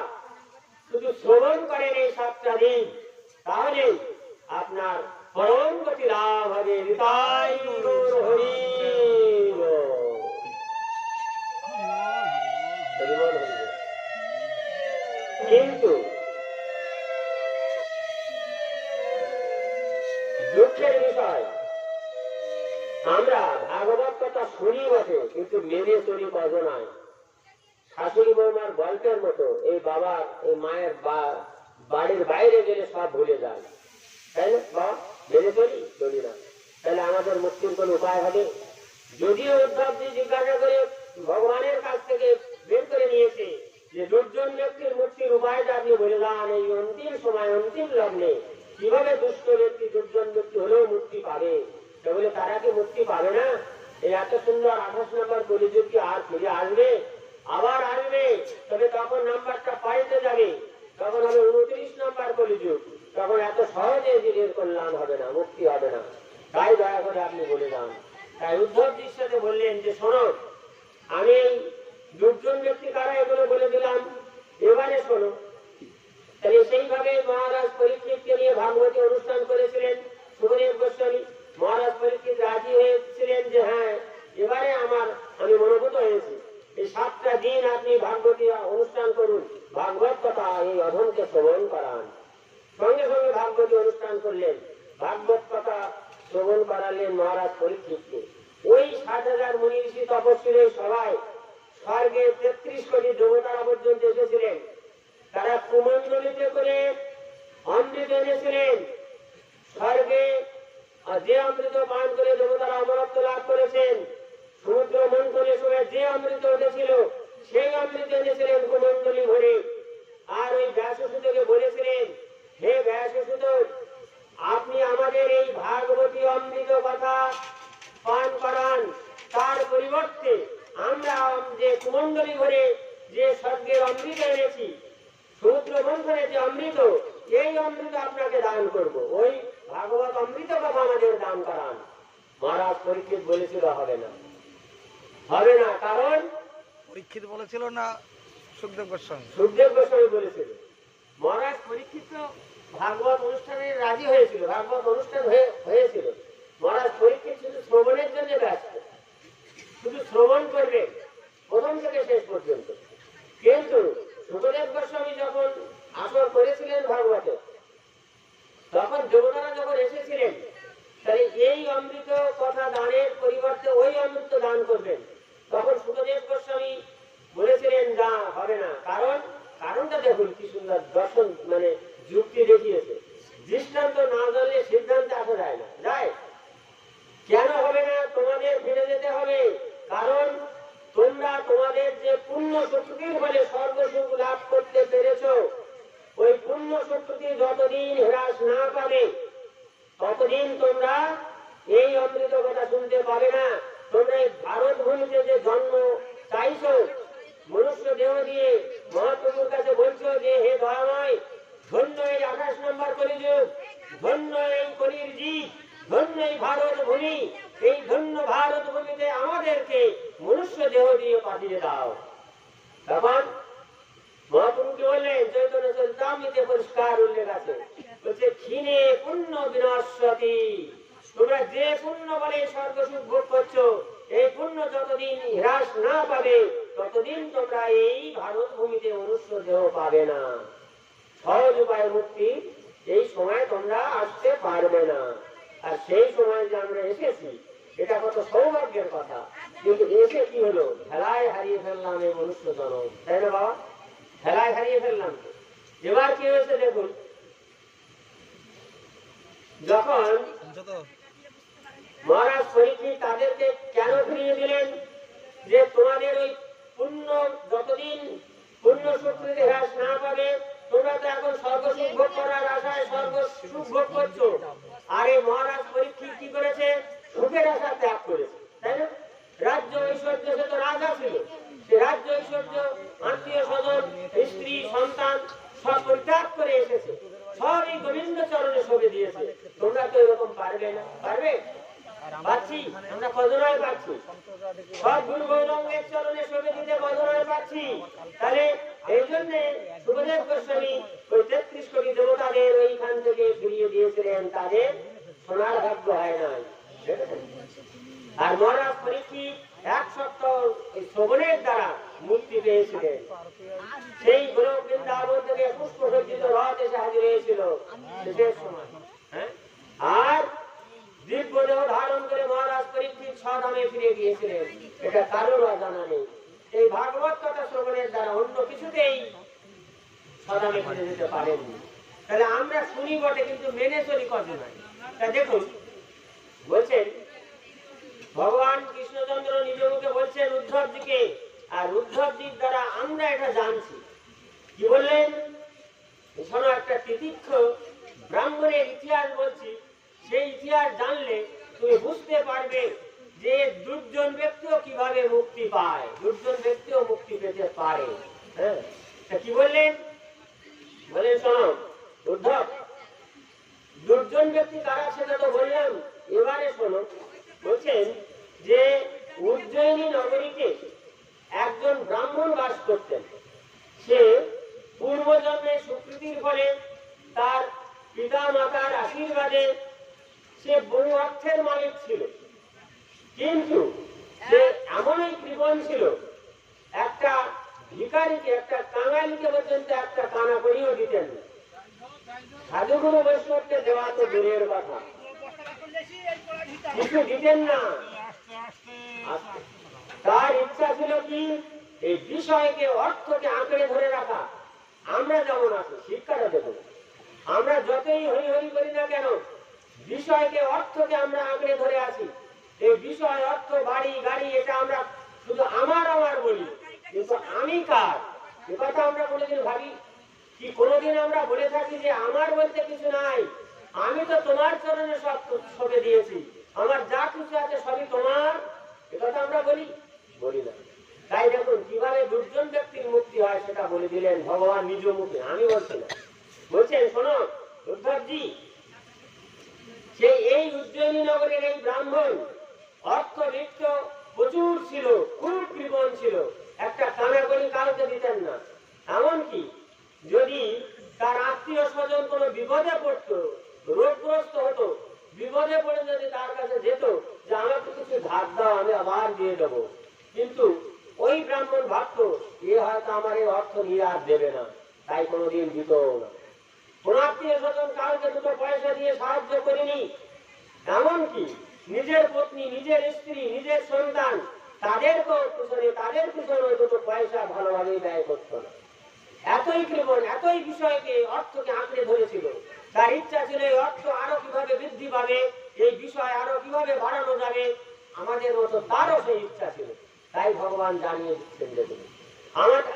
শুধু শ্রবণ করেন এই 7টা দিন, তাহলে আপনার পরম গতি লাভ হবে। নিতাই গৌর হরি বল। কিন্তু দুঃখের বিষয়, আমরা ভাগবত কথা শুনি বটে, কিন্তু মেনে চলি কত নয়। শাশুড়ি বৌমার গল্পের মতো এই বাবার এই মায়ের বাড়ির বাইরে গেলে সব ভুলে যায়, তাই না? বা মেনে চলি না, তাহলে আমাদের মুক্তির কোন উপায় হবে? যদিও উদ্ধবজি জিজ্ঞাসা করে ভগবানের কাছ থেকে বের করে নিয়েছে যে দুর্জন ব্যক্তির মুক্তির উপায়টা আপনি বলে যান, এই অন্তিম সময় অন্তিম লগ্নে কিভাবে দুষ্ট ব্যক্তি দুর্জন ব্যক্তি হলেও মুক্তি পাবে। তাহলে তারা কি মুক্তি পাবে না? এই এত সুন্দর 28 নম্বর কলিযুগ কি আর ফিরে আসবে? আবার আসবে, তবে তখন নাম্বারটা পাল্টে যাবে, তখন হবে 29 নম্বর কলিযুগ। তখন এত সহজে জীবের কল্যাণ হবে না, মুক্তি হবে না। তাই দয়া করে আপনি বলে যান। তাই উদ্ধবজির সাথে বললেন যে শোনো, আমি এই দুর্জন ব্যক্তি কারা এগুলো বলে দিলাম, এবারে শোনো। তাহলে সেইভাবে মহারাজ পরীক্ষিতকে নিয়ে ভাগবতী অনুষ্ঠান করেছিলেন সুখদেব গোস্বামী। মহারাজ পরীক্ষিত রাজি হয়েছিলেন যে হ্যাঁ, এবারে আমি মনোভূত হয়েছি, এই 7টা দিন আপনি ভাগবতী অনুষ্ঠান করুন, ভাগবত কথা এই অধমকে শ্রবণ করান। সঙ্গে সঙ্গে ভাগবতী অনুষ্ঠান করলেন, ভাগবত কথা শ্রবণ করালেন মহারাজ পরীক্ষিতকে। ওই 60,000 মুনি ঋষি তপস্বীর সবাই স্বর্গে 33 কোটি দেবতারা পর্যন্ত এসেছিলেন। তারা কুমণ্ডলিতে করে অমৃত এনেছিলেন। স্বর্গে যে অমৃত পান করে দেবতারা অমরত্ব লাভ করেছেন, সমুদ্র মন্থনের সময় যে অমৃত উঠেছিল সেই অমৃত এনেছিলেন কুমণ্ডলী ভরে। আর ওই ব্যাসসূতকে বলেছিলেন, হে ব্যাসসূত, আপনি আমাদের এই ভাগবতী অমৃত কথা পান করান, তার পরিবর্তে আমরা যে কুমণ্ডলী ভরে যে স্বর্গের অমৃত এনেছি, সমুদ্র মন্থনে যে অমৃত, এই অমৃত আপনাকে দান করব, ওই ভাগবত অমৃত কথা আমাদের দান করান। মহারাজ পরীক্ষিত বলেছিল হবে না, হবে না। কারণ পরীক্ষিত বলেছিল না সুখদেব গোস্বামী? সুখদেব গোস্বামী বলেছিল। মহারাজ পরীক্ষিত ভাগবত অনুষ্ঠানে রাজি হয়েছিল, ভাগবত অনুষ্ঠান হয়েছিল। মহারাজ পরীক্ষিত শুধু শ্রবণের জন্য ব্যস্ত, শুধু শ্রবণ করবে প্রথম থেকে শেষ পর্যন্ত। কিন্তু সুখদেব গোস্বামী যখন আসর করেছিলেন ভাগবতে, তখন দেবতারা যখন এসেছিলেন, তাহলে এই অমৃত কথা দানের পরিবর্তে ওই অমৃত দান করবেন। তখন সুখদেব গোস্বামী বলেছিলেন না, হবে না। কারণটা দেখুন কি সুন্দর দর্শন, মানে যুক্তি দেখিয়েছে। দৃষ্টান্ত না জানলে সিদ্ধান্তে আসা যায় না, যায়? কেন হবে না? তোমাদের ফিরে যেতে হবে। কারণ তোমরা তোমাদের যে পুণ্য শক্তির ফলে স্বর্গসুখ লাভ করতে পেরেছ, ওই পুণ্য শক্তি যতদিন হ্রাস না পাবে ততদিন তোমরা এই অমৃত কথা শুনতে পাবে না। তোমরা এই ভারত ভূমিতে যে জন্ম চাইছো, মনুষ্য দেহ দিয়ে মহাপ্রভুর কাছে বলছো যে হে দয়াময়, ধন্য এই 28 নম্বর কলিযুগ, ধন্য এই কলির জীব, ধন্য এই ভারত ভূমি, এই ধন্য ভারত ভূমিতে আমাদেরকে মনুষ্য দেহ দিয়ে পাঠিয়ে দাও। তখন মহাপ্রভুকে বললেন, চৈতন্য চরিতামৃতে পরিষ্কার উল্লেখ আছে, বলছে ক্ষীণে পুণ্য বিনশ্বতি। তোমরা যে পুণ্য বলে স্বর্গসুখ ভোগ করছো, এই পুণ্য যতদিন হ্রাস না পাবে ততদিন তোমরা এই ভারত ভূমিতে মনুষ্য দেহ পাবে না। সহজ উপায় মুক্তি এই সময় তোমরা আসতে পারবে না। আর সেই সময় যে আমরা এসেছি, এটা কত সৌভাগ্যের কথা। কিন্তু এসে কি হলো? খেলায় হারিয়ে ফেললাম এই মনুষ্য জন্ম, তাই না বাবা? খেলায় হারিয়ে ফেললাম। এবার কি হয়েছে দেখুন, যখন মহারাজ পরীক্ষিত তাদেরকে কেন ফিরিয়ে দিলেন, যে তোমাদের ওই পুণ্য যতদিন পুণ্য শক্তিতে হ্রাস না পাবে, তোমরা তো এখন স্বর্গসুখ ভোগ করার আশায় স্বর্গসুখ ভোগ করছো। আর এই মহারাজ পরীক্ষিত কি করেছে? সুখের আশা ত্যাগ করেছে, তাই না? রাজ্য ঐশ্বর্য, সে তো রাজা ছিল, সে রাজ্য ঐশ্বর্য, আত্মীয় স্বজন, স্ত্রী সন্তান সব পরিত্যাগ করে এসেছে, সব এই গোবিন্দ চরণে সঁপে দিয়েছে। তোমরা তো এরকম পারবে না। পারবে? পাচ্ছি আমরা, কজনায় পাচ্ছি? সব গুরু গৌরঙ্গের চরণে সঁপে দিতে কজনায় পাচ্ছি? তাহলে এই জন্য সুখদেব গোস্বামী ওই 33 কোটি দেবতাদের ওইখান থেকে ফিরিয়ে দিয়েছিলেন, তাদের সোনার ভাগ্য হয় নাই। আর মহারাজ পরীক্ষিত 1 সপ্তাহ শ্রবণের দ্বারা মুক্তি পেয়েছিলেন। সেই গোলক বৃন্দাবন থেকে পুষ্প সজ্জিত রথ এসে হাজির হয়েছিল শেষের সময়। আর দিব্য দেহ ধারণ করে মহারাজ পরীক্ষিত স্বধামে ফিরে গিয়েছিলেন, এটা কারোর জানা নেই। এই ভাগবত কথা শ্রবণের দ্বারা অন্য কিছুতেই স্বধামে ফিরে যেতে পারেননি। তাহলে আমরা শুনি বটে, কিন্তু মেনে চলি কজন নাই। তা দেখুন, বলছেন ভগবান কৃষ্ণচন্দ্র নিজ মুখে বলছেন উদ্ধবজিকে, আর উদ্ধবজির দ্বারা আমরা এটা জানছি। কি বললেন? শোনো, একটা তিতিক্ষ ব্রাহ্মণের ইতিহাস বলছি, সেই ইতিহাস জানলে তুমি বুঝতে পারবে যে দুর্জন ব্যক্তিও কিভাবে মুক্তি পায়, দুর্জন ব্যক্তিও মুক্তি পেতে পারে। হ্যাঁ, কি বললেন? বলেন শোনো উদ্ধব, দুর্জন ব্যক্তি কারা সেটা তো বললাম, এবারে শোনো। বলছেন যে উজ্জয়িনী নগরীতে একজন ব্রাহ্মণ বাস করতেন। সে পূর্বজন্মে সুকৃতির ফলে তার পিতা মাতার আশীর্বাদে সে বহু অর্থের মালিক ছিল, কিন্তু সে এমনই কৃপণ ছিল, একটা ভিখারিকে, একটা কাঙালিকে পর্যন্ত একটা কানা করিও দিতেন না। সাধুগুরু বৈষ্ণবকে দেওয়া তো দূরের কথা, কিছু দিতেন না। তার ইচ্ছা ছিল কি, এই বিষয়কে, অর্থকে আঁকড়ে ধরে রাখা। আমরা যেমন আছি, শিক্ষাটা দেখুন, আমরা যতই হরি হরি করি না কেন, বিষয়কে, অর্থকে আমরা আঁকড়ে ধরে আছি। এই বিষয়, অর্থ, বাড়ি গাড়ি, এটা আমরা শুধু আমার আমার বলি, কিন্তু আমি কার এ কথা আমরা কোনোদিন ভাবি কি? কোনোদিন আমরা বলে থাকি যে আমার বলতে কিছু নাই, আমি তো তোমার চরণে সব সঁপে দিয়েছি, আমার যা কিছু আছে সবই তোমার, এ কথা আমরা বলি না। তাই দেখুন কিভাবে দুর্জন ব্যক্তির মুক্তি হয় সেটা বলে দিলেন ভগবান নিজ মুখে, আমি বলছি না। বলছেন শোনো উদ্ধবজি, সেই এই উজ্জয়িনী নগরের এই ব্রাহ্মণ অর্থবিত্ত প্রচুর ছিল, খুব কৃপণ ছিল, একটা কানাকড়ি কাউকে দিতেন না। এমনকি যদি তার আত্মীয় স্বজন কোনো বিপদে পড়তো, রোগগ্রস্ত হতো, বিপদে পড়ে যদি তার কাছে যেত যে আমাকে কিছু ধার দাও, আমি আবার দিয়ে দেবো, কিন্তু ওই ব্রাহ্মণ ভাবতো এ হয়তো আমার এই অর্থ নিয়ে আর দেবে না, তাই কোনোদিন দিত না। কোন আত্মীয় স্বজন কাউকে দুটো পয়সা দিয়ে সাহায্য করেনি। এমনকি নিজের পত্নী, নিজের স্ত্রী, নিজের সন্তান, তাদের পিছনে দুটো পয়সা ভালোভাবে ব্যয় করত না। এতই কৃপণ, এতই বিষয়কে, অর্থকে আঁকড়ে ধরেছিল। তার ইচ্ছা ছিল এই অর্থ আরো কিভাবে বৃদ্ধি পাবে, এই বিষয় আরো কিভাবে বাড়ানো যাবে, আমাদের মতো তারও সেই ইচ্ছা ছিল। তাই ভগবান জানিয়ে দিচ্ছেন, দেখুন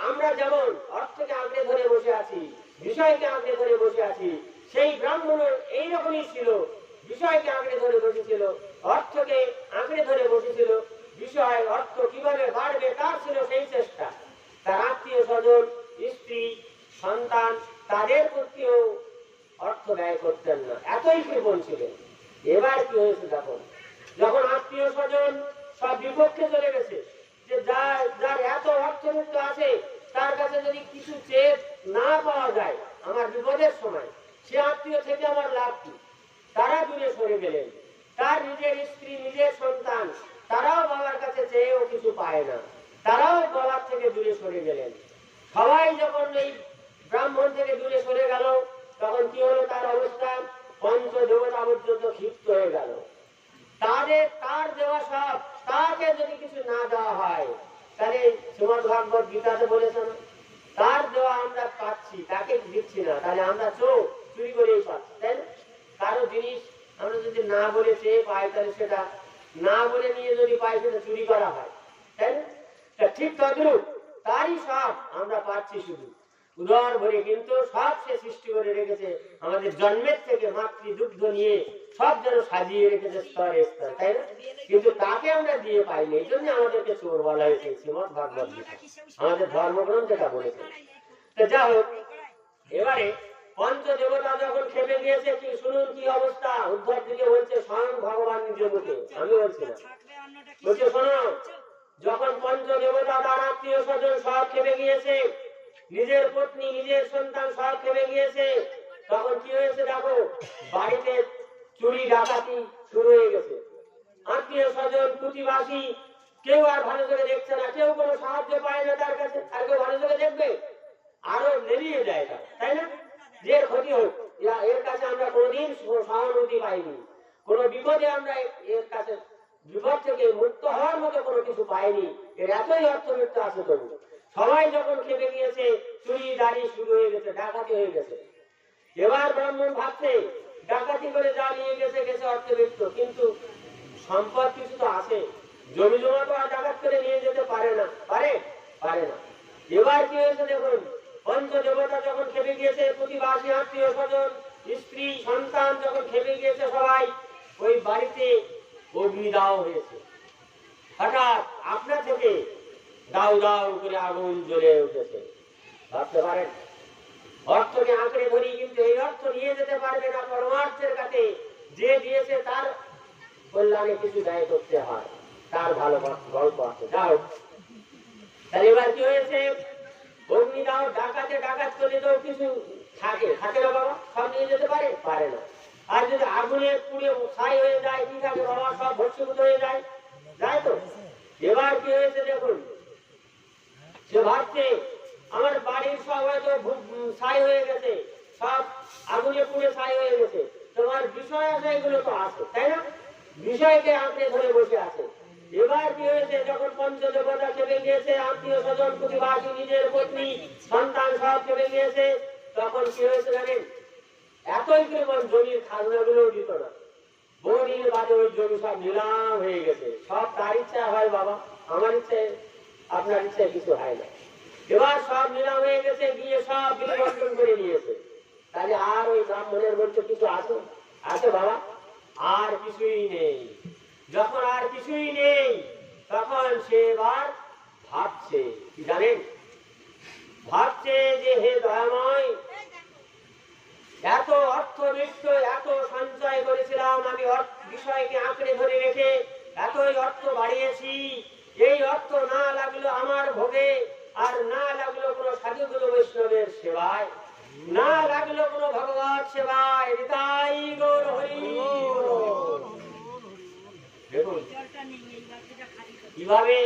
আমরা যেমন অর্থকে আঁকড়ে ধরে বসে আছি, বিষয়কে আঁকড়ে ধরে বসে আছি, সেই ব্রাহ্মণের এইরকমই ছিল। বিষয়কে আঁকড়ে ধরে বসেছিল, অর্থকে আঁকড়ে ধরে বসেছিল। বিষয়, অর্থ কিভাবে বাড়বে তার ছিল সেই চেষ্টা। তার আত্মীয় স্বজন, স্ত্রী, সন্তান, তাদের প্রতিও অর্থ ব্যয় করতেন না, এতই কৃপণ ছিলেন। এবার কি হয়েছে দেখুন, যখন আত্মীয় স্বজন সব বিপক্ষে চলে গেছে, যে যার এত অর্থমুক্ত আছে, তার কাছে যদি কিছু চেয়ে না পাওয়া যায় আমার বিপদের সময়, সে আত্মীয় থেকে আমার লাভ কি? তারা দূরে সরে গেলেন। তার নিজের স্ত্রী, নিজের সন্তান, তারাও বাবার কাছে চেয়েও কিছু পায় না, তারাও বাবার থেকে দূরে সরে গেলেন। সবাই যখন এই ব্রাহ্মণ থেকে দূরে সরে গেল, তখন কি হলো তার অবস্থা? পঞ্চ দেবতা পর্যন্ত ক্ষিপ্ত হয়ে গেল। তার দেওয়া সব, তাকে যদি কিছু না দেওয়া হয়, তাহলে শ্রীমদ্ ভাগবত গীতাতে বলেছেন তার দেওয়া আমরা পাচ্ছি, তাকে দিচ্ছি না, তাহলে আমরা চুরি করেই পাচ্ছি, তাই না? কারো জিনিস আমরা যদি না বলে চেয়ে পাই, তাহলে সেটা না বলে নিয়ে যদি পাই, সেটা চুরি করা হয়, তাই না? ঠিক তদ্রূপ তারই সব আমরা পাচ্ছি শুধু উদর ভরে, কিন্তু সব সে সৃষ্টি করে রেখেছে আমাদের জন্মের থেকে, মাতৃ দুগ্ধ নিয়ে সব যেন সাজিয়ে রেখেছে স্তরে স্তরে, তাই না? কিন্তু তাকে আমরা দিয়ে পাইনি, এই জন্য আমাদেরকে চোর বলা হয়েছে। শ্রীমদ্ ভাগবত গীতা আমাদের ধর্মগ্রন্থ এটা বলেছে। তো যা হোক, এবারে পঞ্চ দেবতা যখন খেপে গিয়েছে, কি শুনুন কি অবস্থা। উদ্ধব দিকে বলছে স্বয়ং ভগবান নিজ মুখে, আমি বলছি না, বলছে শোনো, যখন পঞ্চ দেবতা তার আত্মীয় স্বজন সব খেপে গিয়েছে, নিজের পত্নী, নিজের সন্তান সব খেপে গিয়েছে, তখন কি হয়েছে দেখো, বাড়িতে চুরি ডাকাতি শুরু হয়ে গেছে। আত্মীয় স্বজন, প্রতিবাসী কেউ আর ভালো করে দেখছে না, কেউ কোনো সাহায্য পায় না তার কাছে, আর কেউ ভালো করে দেখবে? আরো লেলিয়ে যায়, তাই না? যে ক্ষতি হোক, এর কাছে আমরা কোনোদিন সহানুভূতি পাইনি, কোন বিপদে আমরা এর কাছে বিপদ থেকে মুক্ত হওয়ার মতো কোনো কিছু পায়নি, এর এতই অর্থমৃত্যু আছে। তবু সবাই যখন খেপে গিয়েছে, চুরি দাঁড়ি শুরু হয়ে গেছে, ডাকাতি হয়ে গেছে। এবার ব্রাহ্মণ ভাবছে ডাকাতি করে যা নিয়ে গেছে গেছে অর্থমৃত্যু, কিন্তু সম্পদ কিছু তো আছে, জমি জমা তো আর ডাকাত করে নিয়ে যেতে পারে না, পারে পারে না। এবার কি হয়েছে দেখুন, পঞ্চদেবতা যখন খেপে গিয়েছে, প্রতিবাসী আত্মীয় স্বজন স্ত্রী সন্তান যখন খেপে গিয়েছে, সবাই ওই বাড়িতে অগ্নিদাহ হয়েছে। হঠাৎ আপনা থেকে দাউ দাউ করে আগুন জ্বলে উঠেছে। ভাবতে পারেন, অর্থকে আঁকড়ে ধরি, কিন্তু এই অর্থ নিয়ে যেতে পারবে না পরমার্থের কাছে। যে দিয়েছে তার কল্যাণে কিছু ব্যয় করতে হয়, তার ভালো গল্প আছে। যাও তাহলে এবার কি হয়েছে, অগ্নিদাহ ডাকাতে ডাকাত করলে তো কিছু থাকে, থাকে না বাবা? সব নিয়ে যেতে পারে, পারে না। আর যদি আগুনে পুড়ে ছাই হয়ে যায়, কি থাকে বাবা? সব ভস্মীভূত হয়ে যায়, যায় তো। এবার কি হয়েছে দেখুন, সে ভাবছে আমার বাড়ির সব হয়তো ছাই হয়ে গেছে, সব আগুনে পুড়ে ছাই হয়ে গেছে, তোমার বিষয় আছে, এগুলো তো আছে, তাই না? বিষয়কে আঁকড়ে ধরে বসে আছে। এবার কি হয়েছে, যখন পঞ্চদেবতা চেপে গিয়েছে, আত্মীয় স্বজন প্রতিবাসী নিজের পত্নী সন্তান সব চেপে গিয়েছে, তখন কি হয়েছে জানেন? এতই কেমন জমির খাজনা গুলো দিত না, বহুদিন বাদে ওই জমি সব নিলাম হয়ে গেছে। সব তার ইচ্ছা হয় বাবা, আমার ইচ্ছে আপনার ইচ্ছায় কিছু হয় না। এবার সব নিলাম হয়ে গেছে, গিয়ে সব বিলিবর্তন করে নিয়েছে। তাহলে আর ওই ব্রাহ্মণের বলছে কিছু আছে? আছে বাবা, আর কিছুই নেই। যখন আর কিছুই নেই, তখন সে এবার ভাবছে, কি জানেন? ভাবছে যে হে দয়াময়, এত অর্থবিত্ত, এত সঞ্চয় করেছিলাম আমি, বিষয়কে আঁকড়ে ধরে রেখে এতই অর্থ বাড়িয়েছি, এই অর্থ না লাগলো আমার ভোগে, আর না লাগলো কোনো সাধুগুরু বৈষ্ণবের সেবায়, না লাগলো কোনো ভগবত সেবায়। হৃদয় গৌর হরি বল। দেখুন কিভাবে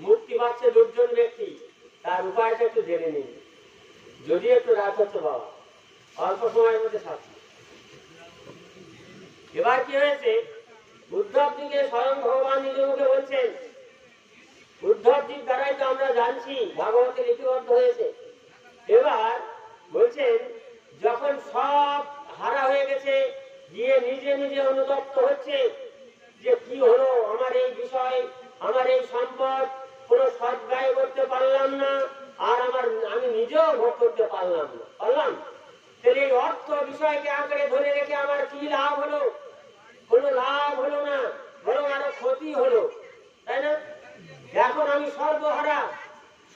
মুক্তি পাচ্ছে দুর্জন ব্যক্তি, তার উপায়টা একটু জেনে নিন। যদি একটু রাত হচ্ছে বাবা, অল্প সময়ের মধ্যে শাস্তি। এবার কি হয়েছে, উদ্ধবজিকে স্বয়ং ভগবান নিজ মুখে বলছেন, উদ্ধবজির দ্বারাই তো আমরা জানছি ভাগবতে লিপিবদ্ধ হয়েছে। এবার বলছেন, যখন সব হারা হয়ে গেছে, গিয়ে নিজে নিজে অনুতপ্ত হচ্ছে যে কি হলো, আমার এই বিষয়, আমার এই সম্পদ কোনো সৎ ব্যয় করতে পারলাম না, আর আমি নিজেও ভোগ করতে পারলাম না, পারলাম। তাহলে এই অর্থ বিষয়কে আঁকড়ে ধরে রেখে আমার কি লাভ হলো? কোনো লাভ হলো না, বরং আরো ক্ষতি হলো, তাই না? এখন আমি সর্বহারা,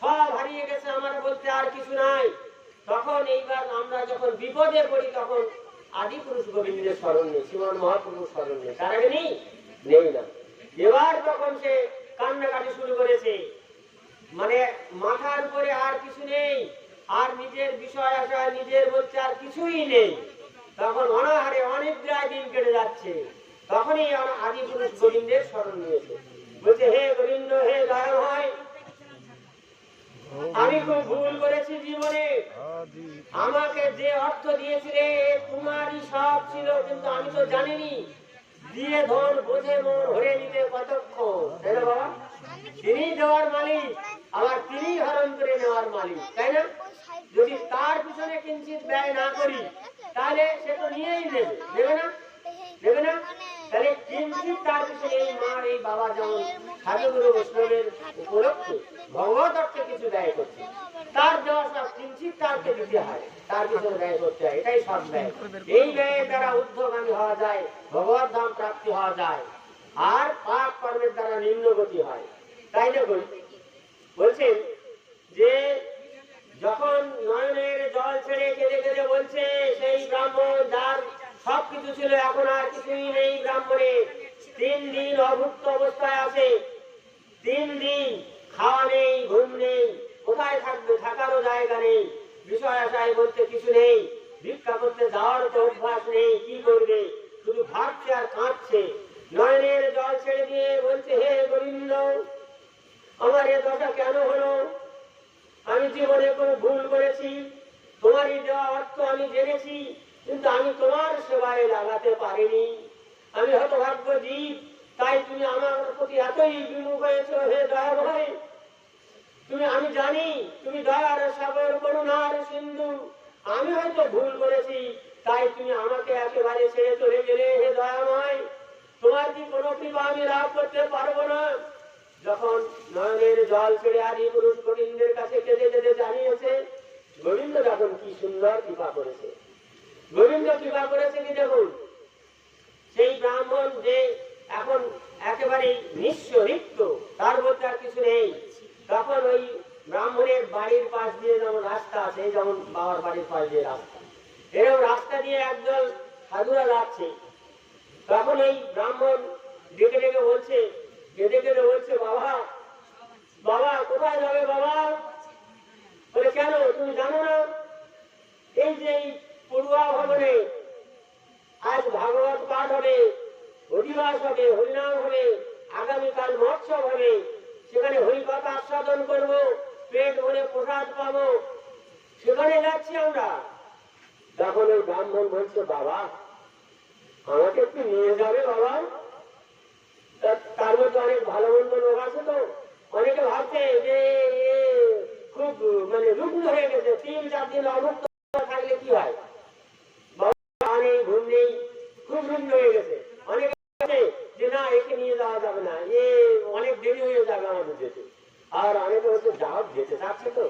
সব হারিয়ে গেছে, আমার বলতে আর কিছু নাই। তখন এইবার আমরা যখন বিপদে পড়ি, তখন আদি পুরুষ গোবিন্দের স্মরণ নেই, শ্রীমান মহাপুরুষ স্মরণ নেই, তার আগে নেই, নেই না। এবার তখন সে কান্নাকাটি শুরু করেছে, মানে মাথার উপরে আর কিছু নেই, আর নিজের বিষয় আসা নিজের বলছে আর কিছুই নেই। তখন অনাহারে অনেক দিন কেটে যাচ্ছে, তখনই আদি পুরুষ গোবিন্দের স্মরণ নিয়েছে, বলছে হে গোবিন্দ, হে দয়াময়, আমি খুব ভুল করেছি জীবনে, আমাকে যে অর্থ দিয়েছিলে তোমারই সব ছিল, কিন্তু আমি তো জানিনি, দিয়ে ধন বোঝে মন হরে নিতে কতক্ষণ, তাই না বাবা? তিনি দেওয়ার মালিক, আবার তিনি হরণ করে নেওয়ার মালিক, তাই না? যদি তার পিছনে কিঞ্চিত ব্যয় না করি, তাহলে সে তো নিয়েই নেবে, নেবে না? নেবে না? তাহলে কিঞ্চিত তার পিছনে এই মা, এই বাবা যেমন সাধুগুরু বৈষ্ণবের উপলক্ষে ভগবত অর্থে কিছু ব্যয় করছে, তার দেওয়া সব কিঞ্চিত তারকে দিতে হয়, তার পিছনে ব্যয় করতে হয়, এটাই সব ব্যয়। এই ব্যয়ের দ্বারা ঊর্ধ্বগামী হওয়া যায়, ভগবত ধাম প্রাপ্তি হওয়া যায়, আর পাপ কর্মের দ্বারা নিম্নগতি হয়, তাই না? বলছেন যে যখন নয়নের জল ছেড়ে কেঁদে কেঁদে বলছে সেই ব্রাহ্মণ, যার সবকিছু ছিল এখন আর কিছুই নেই, ব্রাহ্মণের 3 দিন অভুক্ত অবস্থায় আছে, 3 দিন খাওয়া নেই, ঘুম নেই, কোথায় থাকবে, থাকারও জায়গা নেই, বিষয় আশায় বলতে কিছু নেই, ভিক্ষা করতে যাওয়ার তো অভ্যাস নেই, কি করবে, শুধু ভাবছে আর কাঁদছে। নয়নের জল ছেড়ে দিয়ে বলছে, হে গোবিন্দ, আমার এ দশা কেন হলো? আমি জীবনে কোনো ভুল করেছি, তোমারই দেওয়া অর্থ আমি জেনেছি, কিন্তু আমি তোমার সেবায় লাগাতে পারিনি। আমি হতভাগ্য জীব, তাই তুমি আমার প্রতি এতই বিমুখ হয়েছ হে দয়াময়। আমি জানি তুমি দয়ার সাগর, করুণার সিন্ধু। আমি হয়তো ভুল করেছি, তাই তুমি আমাকে একেবারে ছেড়ে চলে গেলে হে দয়াময়। তোমার কি কোনো কৃপা আমি লাভ করতে পারবো না? যখন নয়নের জল ছেড়ে আদি পুরুষ গোবিন্দের কাছে কেঁদে কেঁদে জানিয়েছে, গোবিন্দ তখন কি সুন্দর কৃপা করেছে। গোবিন্দ কৃপা করেছে কি দেখুন, সেই ব্রাহ্মণ যে এখন একেবারে নিঃস্ব রিক্ত, তার মধ্যে আর কিছু নেই, তখন ওই ব্রাহ্মণের বাড়ির পাশ দিয়ে যেমন রাস্তা আছে, যেমন বাবার বাড়ির পাশ দিয়ে রাস্তা, এরকম রাস্তা দিয়ে একদল সাধুরা যাচ্ছে। তখন ওই ব্রাহ্মণ ডেকে ডেকে বলছে, কেঁদে কেঁদে বলছে, বাবা বাবা কোথায় যাবে বাবা? বলে কেন, তুমি জানো না এই যে এই পড়ুয়া ভবনে আজ ভাগবত পাঠ হবে, হরিবাস হবে, হরিনাম হবে, আগামীকাল মহোৎসব হবে, সেখানে হরিকথা আস্বাদন করব, পেট ভরে প্রসাদ পাবো, সেখানে যাচ্ছি আমরা। তখন ওই ব্রাহ্মণ বলছে, বাবা আমাকে একটু নিয়ে যাবে বাবা? তার মধ্যে অনেক ভালো মন্দ লোক আছে, তো অনেকে ভাবছে যে খুব মানে রুগ্ন হয়ে গেছে, 3-4 দিন অভুক্ত থাকলে কি হয়, বাবা নেই, ঘুম নেই, খুব রুগ্ন হয়ে গেছে। অনেকে যে না, একে নিয়ে যাওয়া যাবে না, অনেক দেরি হয়ে যাবে আমাদের যেতে। আর অনেকে হচ্ছে যাও, যেতে চাচ্ছে তো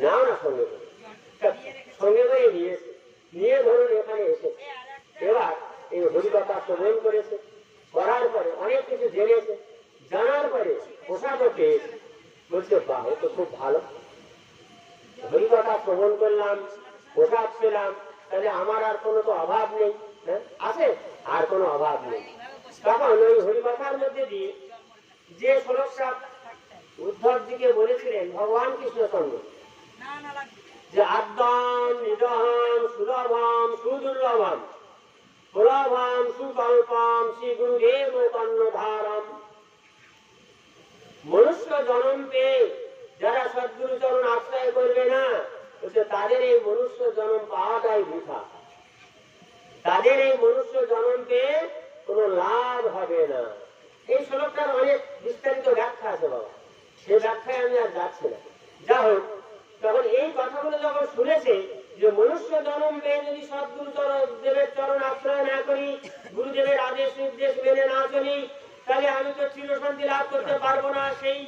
নাও না, সঙ্গে করে সঙ্গে করে নিয়েছে, নিয়ে ধরুন এখানে এসেছে। এবার এই হরিকথা শ্রবণ করেছে, করার পরে অনেক কিছু জেনেছে, জানার পরে প্রসাদও পেয়েছে। বলছে বাহ, তো খুব ভালো, হরিকথা শ্রবণ করলাম, প্রসাদ পেলাম, তাহলে আমার আর কোনো তো অভাব নেই, আছে আর কোনো অভাব নেই। তখন ওই হরিকথার মধ্যে দিয়ে যে শ্লোকটা উদ্ধবজিকে বলেছিলেন ভগবান কৃষ্ণচন্দ্র, যে আদ্যাম নিদহম সুলভম সুদুর্লভম প্রলভম সুকল্পম শ্রী গুরুদেব কর্ণধারম। মনুষ্য জন্ম পেয়ে যারা সদ্গুরু চরণ আশ্রয় করবে না, তাদের এই মনুষ্য জন্ম পাওয়াটাই বৃথা, তাদের এই মনুষ্য জন্ম পেয়ে কোনো লাভ হবে না। এই শ্লোকটার অনেক বিস্তারিত ব্যাখ্যা আছে বাবা, সে ব্যাখ্যায় আমি আর যাচ্ছি না। যা হোক, তখন এই কথাগুলো যখন শুনেছে যে মনুষ্য জন্ম পেয়ে যদি সদ্গুরু দেবের চরণ আশ্রয় না করি, গুরুদেবের আদেশ নির্দেশ মেনে না চলি, তাহলে আমি তো চিরশান্তি লাভ করতে পারবো না। সেই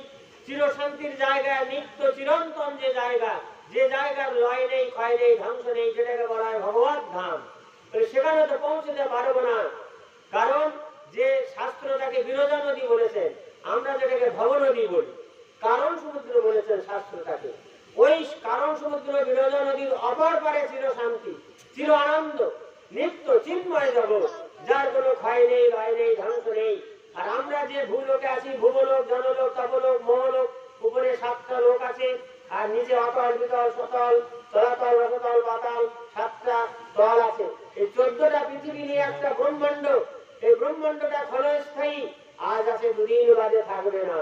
চিরশান্তির জায়গা, নিত্য চিরন্তন যে জায়গা, যে জায়গার লয় নেই, ক্ষয় নেই, ধ্বংস নেই, যেটাকে বলা হয় ভগবত ধাম, সেখানে তো পৌঁছতে পারবো না। কারণ যে শাস্ত্র তাকে বিরজা নদী বলেছেন, আমরা যেটাকে ভব নদী বলি, কারণ সমুদ্র বলেছেন শাস্ত্রটাকে। ওই কারণ সমুদ্র বিরজা নদীর অপর পারে চির শান্তি, চির আনন্দ, নিত্য চিন্ময় জগৎ, যার কোনো ক্ষয় নেই, লয় নেই, ধ্বংস নেই। আর আমরা যে ভূলোকে আছি, ভূবলোক, জনলোক, তপলোক, মহলোক, উপরে 7টা লোক আছে, আর নিচে অতল, বিতল, সতল, তলাতল, রসতল, পাতাল, 7টা তল আছে। এই 14টা পৃথিবী নিয়ে একটা ব্রহ্মাণ্ড। এই ব্রহ্মাণ্ডটা ক্ষণস্থায়ী, আজ আছে, দুদিন বাদে থাকবে না।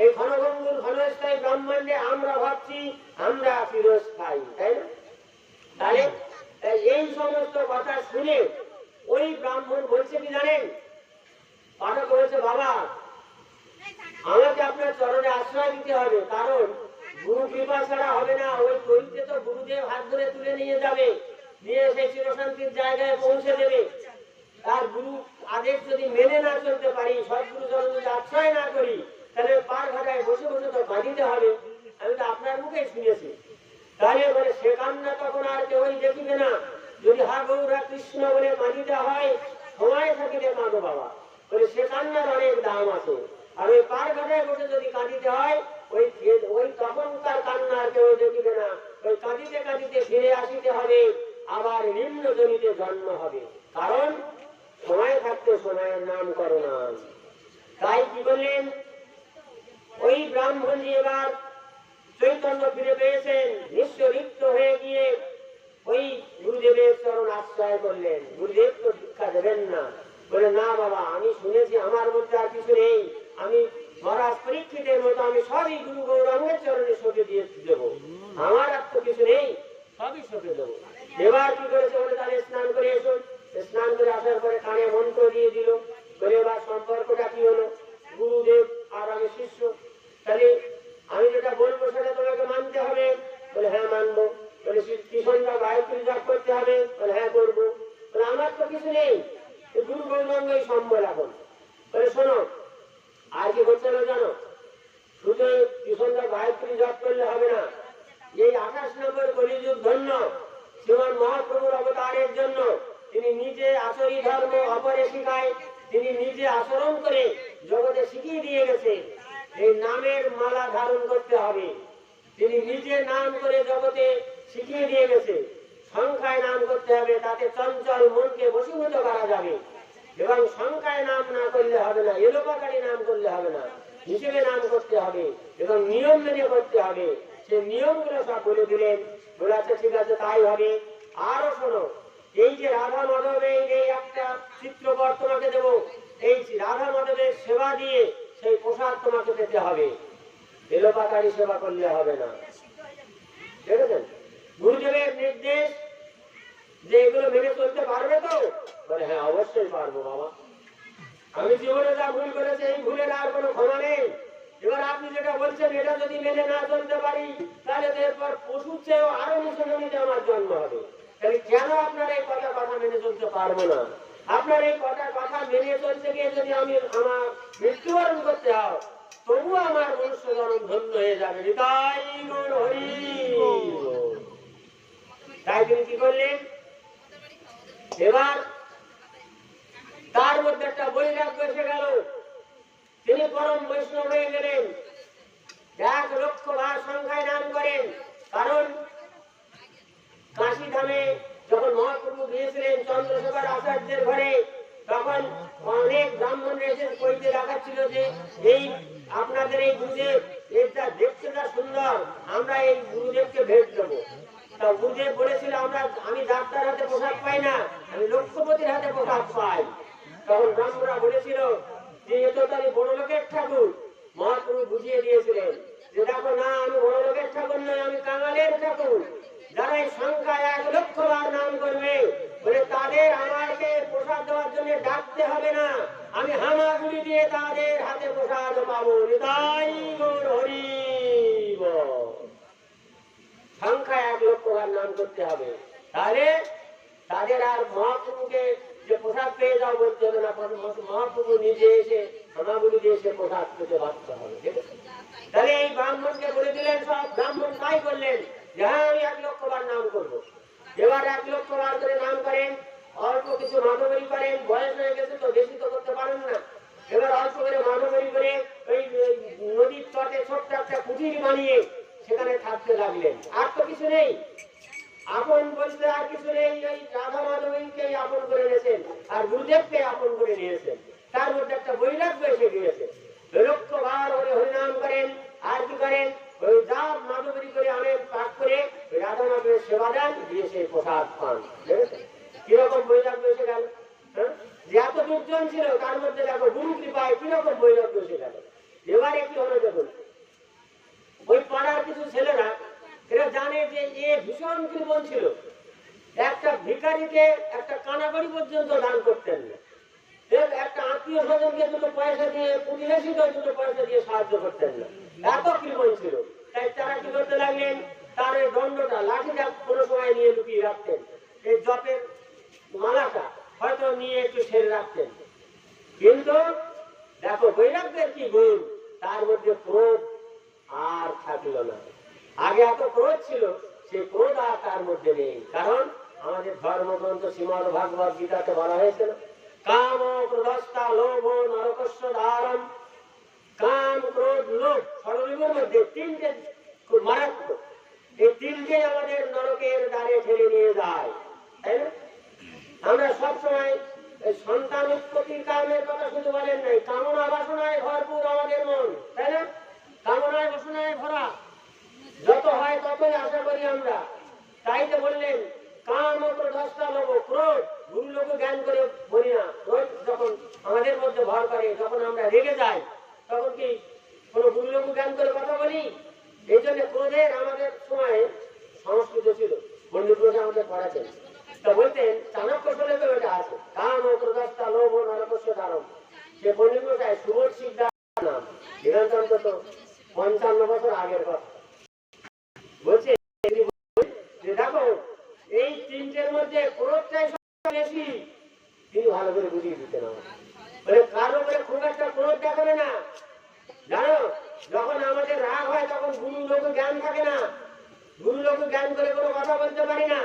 এই ঘনভঙ্গুর ঘনস্থায়ী ব্রহ্মাণ্ডে আমরা ভাবছি আমরা চিরস্থায়ী, তাই না? তাহলে এই সমস্ত কথা শুনে ওই ব্রাহ্মণ বলছে কি জানেন, পাঠক বলেছে, বাবা আমাকে আপনার চরণে আশ্রয় দিতে হবে, কারণ গুরু কৃপা ছাড়া হবে না। ওই দৈত্যে তো গুরুদেব হাত ধরে তুলে নিয়ে যাবে, নিয়ে সেই চিরশান্তির জায়গায় পৌঁছে দেবে। তার গুরু আদেশ যদি মেনে না চলতে পারি, সদ্গুরু চরণ যদি আশ্রয় না করি, তাহলে পার ঘাটায় বসে বসে তো কাঁদিতে হবে। আমি তো আপনার মুখেই শুনেছি। তাহলে বলে সে কান্না তখন আর কেউই দেখিবে না। যদি হা গৌরা কৃষ্ণ বলে কাঁদিতে হয়, সময় থাকিতে কাঁদো বাবা, বলে সে কান্নার অনেক দাম আছে। আর ওই পার ঘাটায় বসে যদি কাঁদিতে হয়, ওই তখনকার কান্না আর কেউ দেখিবে না। ওই কাঁদিতে কাঁদিতে ফিরে আসিতে হবে, আবার নিম্ন জমিতে জন্ম হবে। কারণ সময় থাকতে সময়ের নাম করো না। তাই কি বললেন, ওই ব্রাহ্মণজি এবার চৈতন্য ফিরে পেয়েছেন, নিঃস্ব রিক্ত হয়ে গিয়ে ওই গুরুদেবের চরণ আশ্রয় করলেন। গুরুদেব তো দীক্ষা দেবেন না, বলে না বাবা, আমি শুনেছি আমার মধ্যে আর কিছু নেই, আমি মহারাজ পরীক্ষিতের মতো আমি সবই গুরু গৌরাঙ্গের চরণে সঁপে দিয়ে দেবো, আমার আর তো কিছু নেই, সবই সঁপে দেবো। এবার কি করেছে, বলে তাহলে স্নান করে এসো। স্নান করে আসার পরে কানে মন্ত্র দিয়ে দিল, বলে এবার সম্পর্কটা কি হলো? গুরুদেব আর আমি শিষ্য, তাহলে আমি যেটা বলবো সেটা তোমাকে মানতে হবে। বলে হ্যাঁ মানবো। বলে কৃষ্ণরা গায়ত্রী জপ করতে হবে। বলে হ্যাঁ করবো। বলে আমার তো কিছু নেই, গুরু গৌরাঙ্গই সম্বল এখন। বলে শোনো, আর কি করতে হবে জানো? শুধু কৃষ্ণরা গায়ত্রী জপ করলে হবে না, এই 28 নম্বর কলিযুগ ধন্য শ্রীমান মহাপ্রভুর অবতারের জন্য তিনি নিজে আচরি ধর্ম অপরে শিখায়, তিনি নিজে আচরণ করে জগতে শিখিয়ে দিয়ে গেছে এই নামের মালা ধারণ করতে হবে। তিনি নিজে নাম করে জগতে শিখিয়ে দিয়ে গেছে সংখ্যায় নাম করতে হবে, তাতে চঞ্চল মনকে বশীভূত করা যাবে। এবং সংখ্যায় নাম না করলে হবে না, এলোপাকারী নাম করলে হবে না, হিসেবে নাম করতে হবে এবং নিয়ম মেনে করতে হবে। সে নিয়মগুলো সব বলে দিলেন। বলে আচ্ছা ঠিক আছে তাই হবে। আরো শোনো, এই যে রাধা মাধবের এই একটা চিত্রপট তোমাকে দেব, এই রাধা মাধবের সেবা দিয়ে সেই প্রসাদ তোমাকে পেতে হবে, এলোপাকারী সেবা করলে হবে না। দেখেছেন গুরুদেবের নির্দেশ যে এগুলো মেনে চলতে পারবে তো? বলে হ্যাঁ অবশ্যই পারবো বাবা, আমি জীবনে যা ভুল করেছি এই ভুলের আর কোনো ক্ষমা নেই। এবার আপনি যেটা বলছেন এটা যদি মেনে না চলতে পারি তাহলে এরপর পশুর চেয়েও আরো নিচে জমিতে আমার জন্ম হবে। তাহলে কেন আপনার এই কথা মেনে চলতে পারবো না? আপনার এই কথা মেনে চলতে গিয়ে যদি আমি আমার মৃত্যুবরণ করতে হয় তবুও আমার মনুষ্য জন্ম ধন্য হয়ে যাবে। তাই হরি। তাই তিনি কি করলেন? এবার তার মধ্যে একটা বৈরাগ্য এসে গেল, তিনি পরম বৈষ্ণব হয়ে গেলেন, 1,00,000 সংখ্যায় নাম করেন। কারণ কাশী ধামে যখন মহাপ্রভু গিয়েছিলেন চন্দ্রশেখর আচার্যের ঘরে, তখন অনেক ব্রাহ্মণ এসে কইতে দেখাচ্ছিল যে এই আপনাদের এই গুরুদেব এটা দেখতে যা সুন্দর, আমরা এই গুরুদেবকে ভেট দেবো। তা গুরুদেব বলেছিল আমি ডাক্তার হাতে প্রসাদ পাই না, আমি লক্ষ্যপতির হাতে প্রসাদ পাই। তখন ব্রাহ্মণরা বলেছিল যে এ তো তাহলে বড় লোকের ঠাকুর। মহাপ্রভু বুঝিয়ে দিয়েছিলেন যে দেখো না, আমি বড় লোকের ঠাকুর নয়, আমি কাঙালের ঠাকুর। যারা এই সংখ্যায় 1,00,000 নাম করবে বলে তাদের আমাকে প্রসাদ দেওয়ার জন্য ডাকতে হবে না, আমি হামাগুড়ি দিয়ে তাদের হাতে প্রসাদ পাবো। তাই গৌর হরি বল। সংখ্যায় 1,00,000 নাম করতে হবে, তাহলে তাদের আর মহাপ্রভুকে যে প্রসাদ পেয়ে যাও বলতে হবে না, মহাপ্রভু নিজে এসে হামাগুড়ি দিয়ে এসে প্রসাদ পেতে বাধ্য হবে। তাহলে এই ব্রাহ্মণকে বলে দিলেন, সব ব্রাহ্মণ তাই করলেন যে হ্যাঁ আমি 1,00,000 নাম করবো। এবার 1,00,000 করে নাম করেন, অল্প কিছু মাধবরী করেন, বয়স হয়ে গেছে তো বেশি তো করতে পারেন না। এবার অল্প করে মাধবরী করে ওই নদীর তটে ছোট্ট একটা কুটির বানিয়ে সেখানে থাকতে লাগলেন। আর তো কিছু নেই, আপন বলতে আর কিছু নেই। ওই রাধা মাধবীকে আপন করে নিয়েছেন আর গুরুদেবকে আপন করে নিয়েছেন। তার মধ্যে একটা বৈরাগ্য এসে গিয়েছে। 1,00,000 করে হরিনাম করেন, আর কি করেন, ওই যা মাধবরী করে আনেন পাক করে ওই রাধা মাধবের সেবা দেন, দিয়ে সেই প্রসাদ পান। কিরকম বৈরাগ্য এসে গেল? যে এত দুর্জন ছিল তার মধ্যে দেখো গুরু কৃপায় কিরকম বৈরাগ্য এসে গেল। এবারে কি হলো দেখুন, ওই পাড়ার কিছু ছেলেরা এরা জানে যে এ ভীষণ কৃপণ ছিল, একটা ভিখারিকে একটা কানাকড়ি পর্যন্ত দান করতেন না, একটা আত্মীয় স্বজনকে 2 পয়সা দিয়ে, প্রতিবেশীকে 2 পয়সা দিয়ে সাহায্য করতেন না, এত কৃপণ ছিল। তাই তারা কি করতে লাগলেন, তার এই দণ্ডটা লাঠিটা কোনো সময় নিয়ে লুকিয়ে রাখতেন, এই জপের মালাটা হয়তো নিয়ে একটু ছেড়ে রাখতেন। কিন্তু দেখো বৈরাগ্যের কি গুণ, তার মধ্যে ক্রোধ আর থাকল না। আগে এত ক্রোধ ছিল, সেই ক্রোধ আর তার মধ্যে নেই। কারণ আমাদের ধর্মগ্রন্থ শ্রীমদ্ ভাগবত গীতাতে বলা হয়েছিল কাম ক্রোধস্তা লোভ নরকস্য দ্বারম। কাম ক্রোধ লোভ সর্বজীবের মধ্যে 3টে মারাত্মক, এই 3টে আমাদের নরকের দ্বারে ঠেলে নিয়ে যায়, তাই না? আমরা সবসময় সন্তান উৎপত্তির কারণের কথা শুধু বলেন নাই, কামনা বাসনায় ভরপুর আমাদের মন, তাই না? কামনায় বাসনায় ভরা, যত হয় ততই আশা করি আমরা। তাই তো বললেন কাম ক্রোধস্তা লোভ। ক্রোধ গুরু লোক জ্ঞান করে বলি না, ক্রোধ যখন আমাদের মধ্যে ভর করে, যখন আমরা রেগে যাই, তখন কি কোনো গুরু লোক জ্ঞান করে কথা বলি? এই জন্য ক্রোধের আমাদের সময় সংস্কৃত ছিল, পণ্ডিত বসে আমাদের পড়াতেন। তা বলতেন চাণক্য শোলে তো এটা আছে, কাম ক্রোধস্তা লোভ নরকস্য দ্বারম। সে পণ্ডিত মশাই সুবোধ শিকদার নাম, দিগন্ত অন্তত 55 বছর আগের কথা। বলছে যে দেখো এই তিনটের মধ্যে ক্রোধটাই সবচেয়ে বেশি। তিনি ভালো করে বুঝিয়ে দিতেন আমাকে, বলে কারো করে খুব একটা ক্রোধ দেখাবে না, জানো যখন আমাদের রাগ হয় তখন গুরু লোক জ্ঞান থাকে না, গুরু লোক জ্ঞান করে কোনো কথা বলতে পারি না।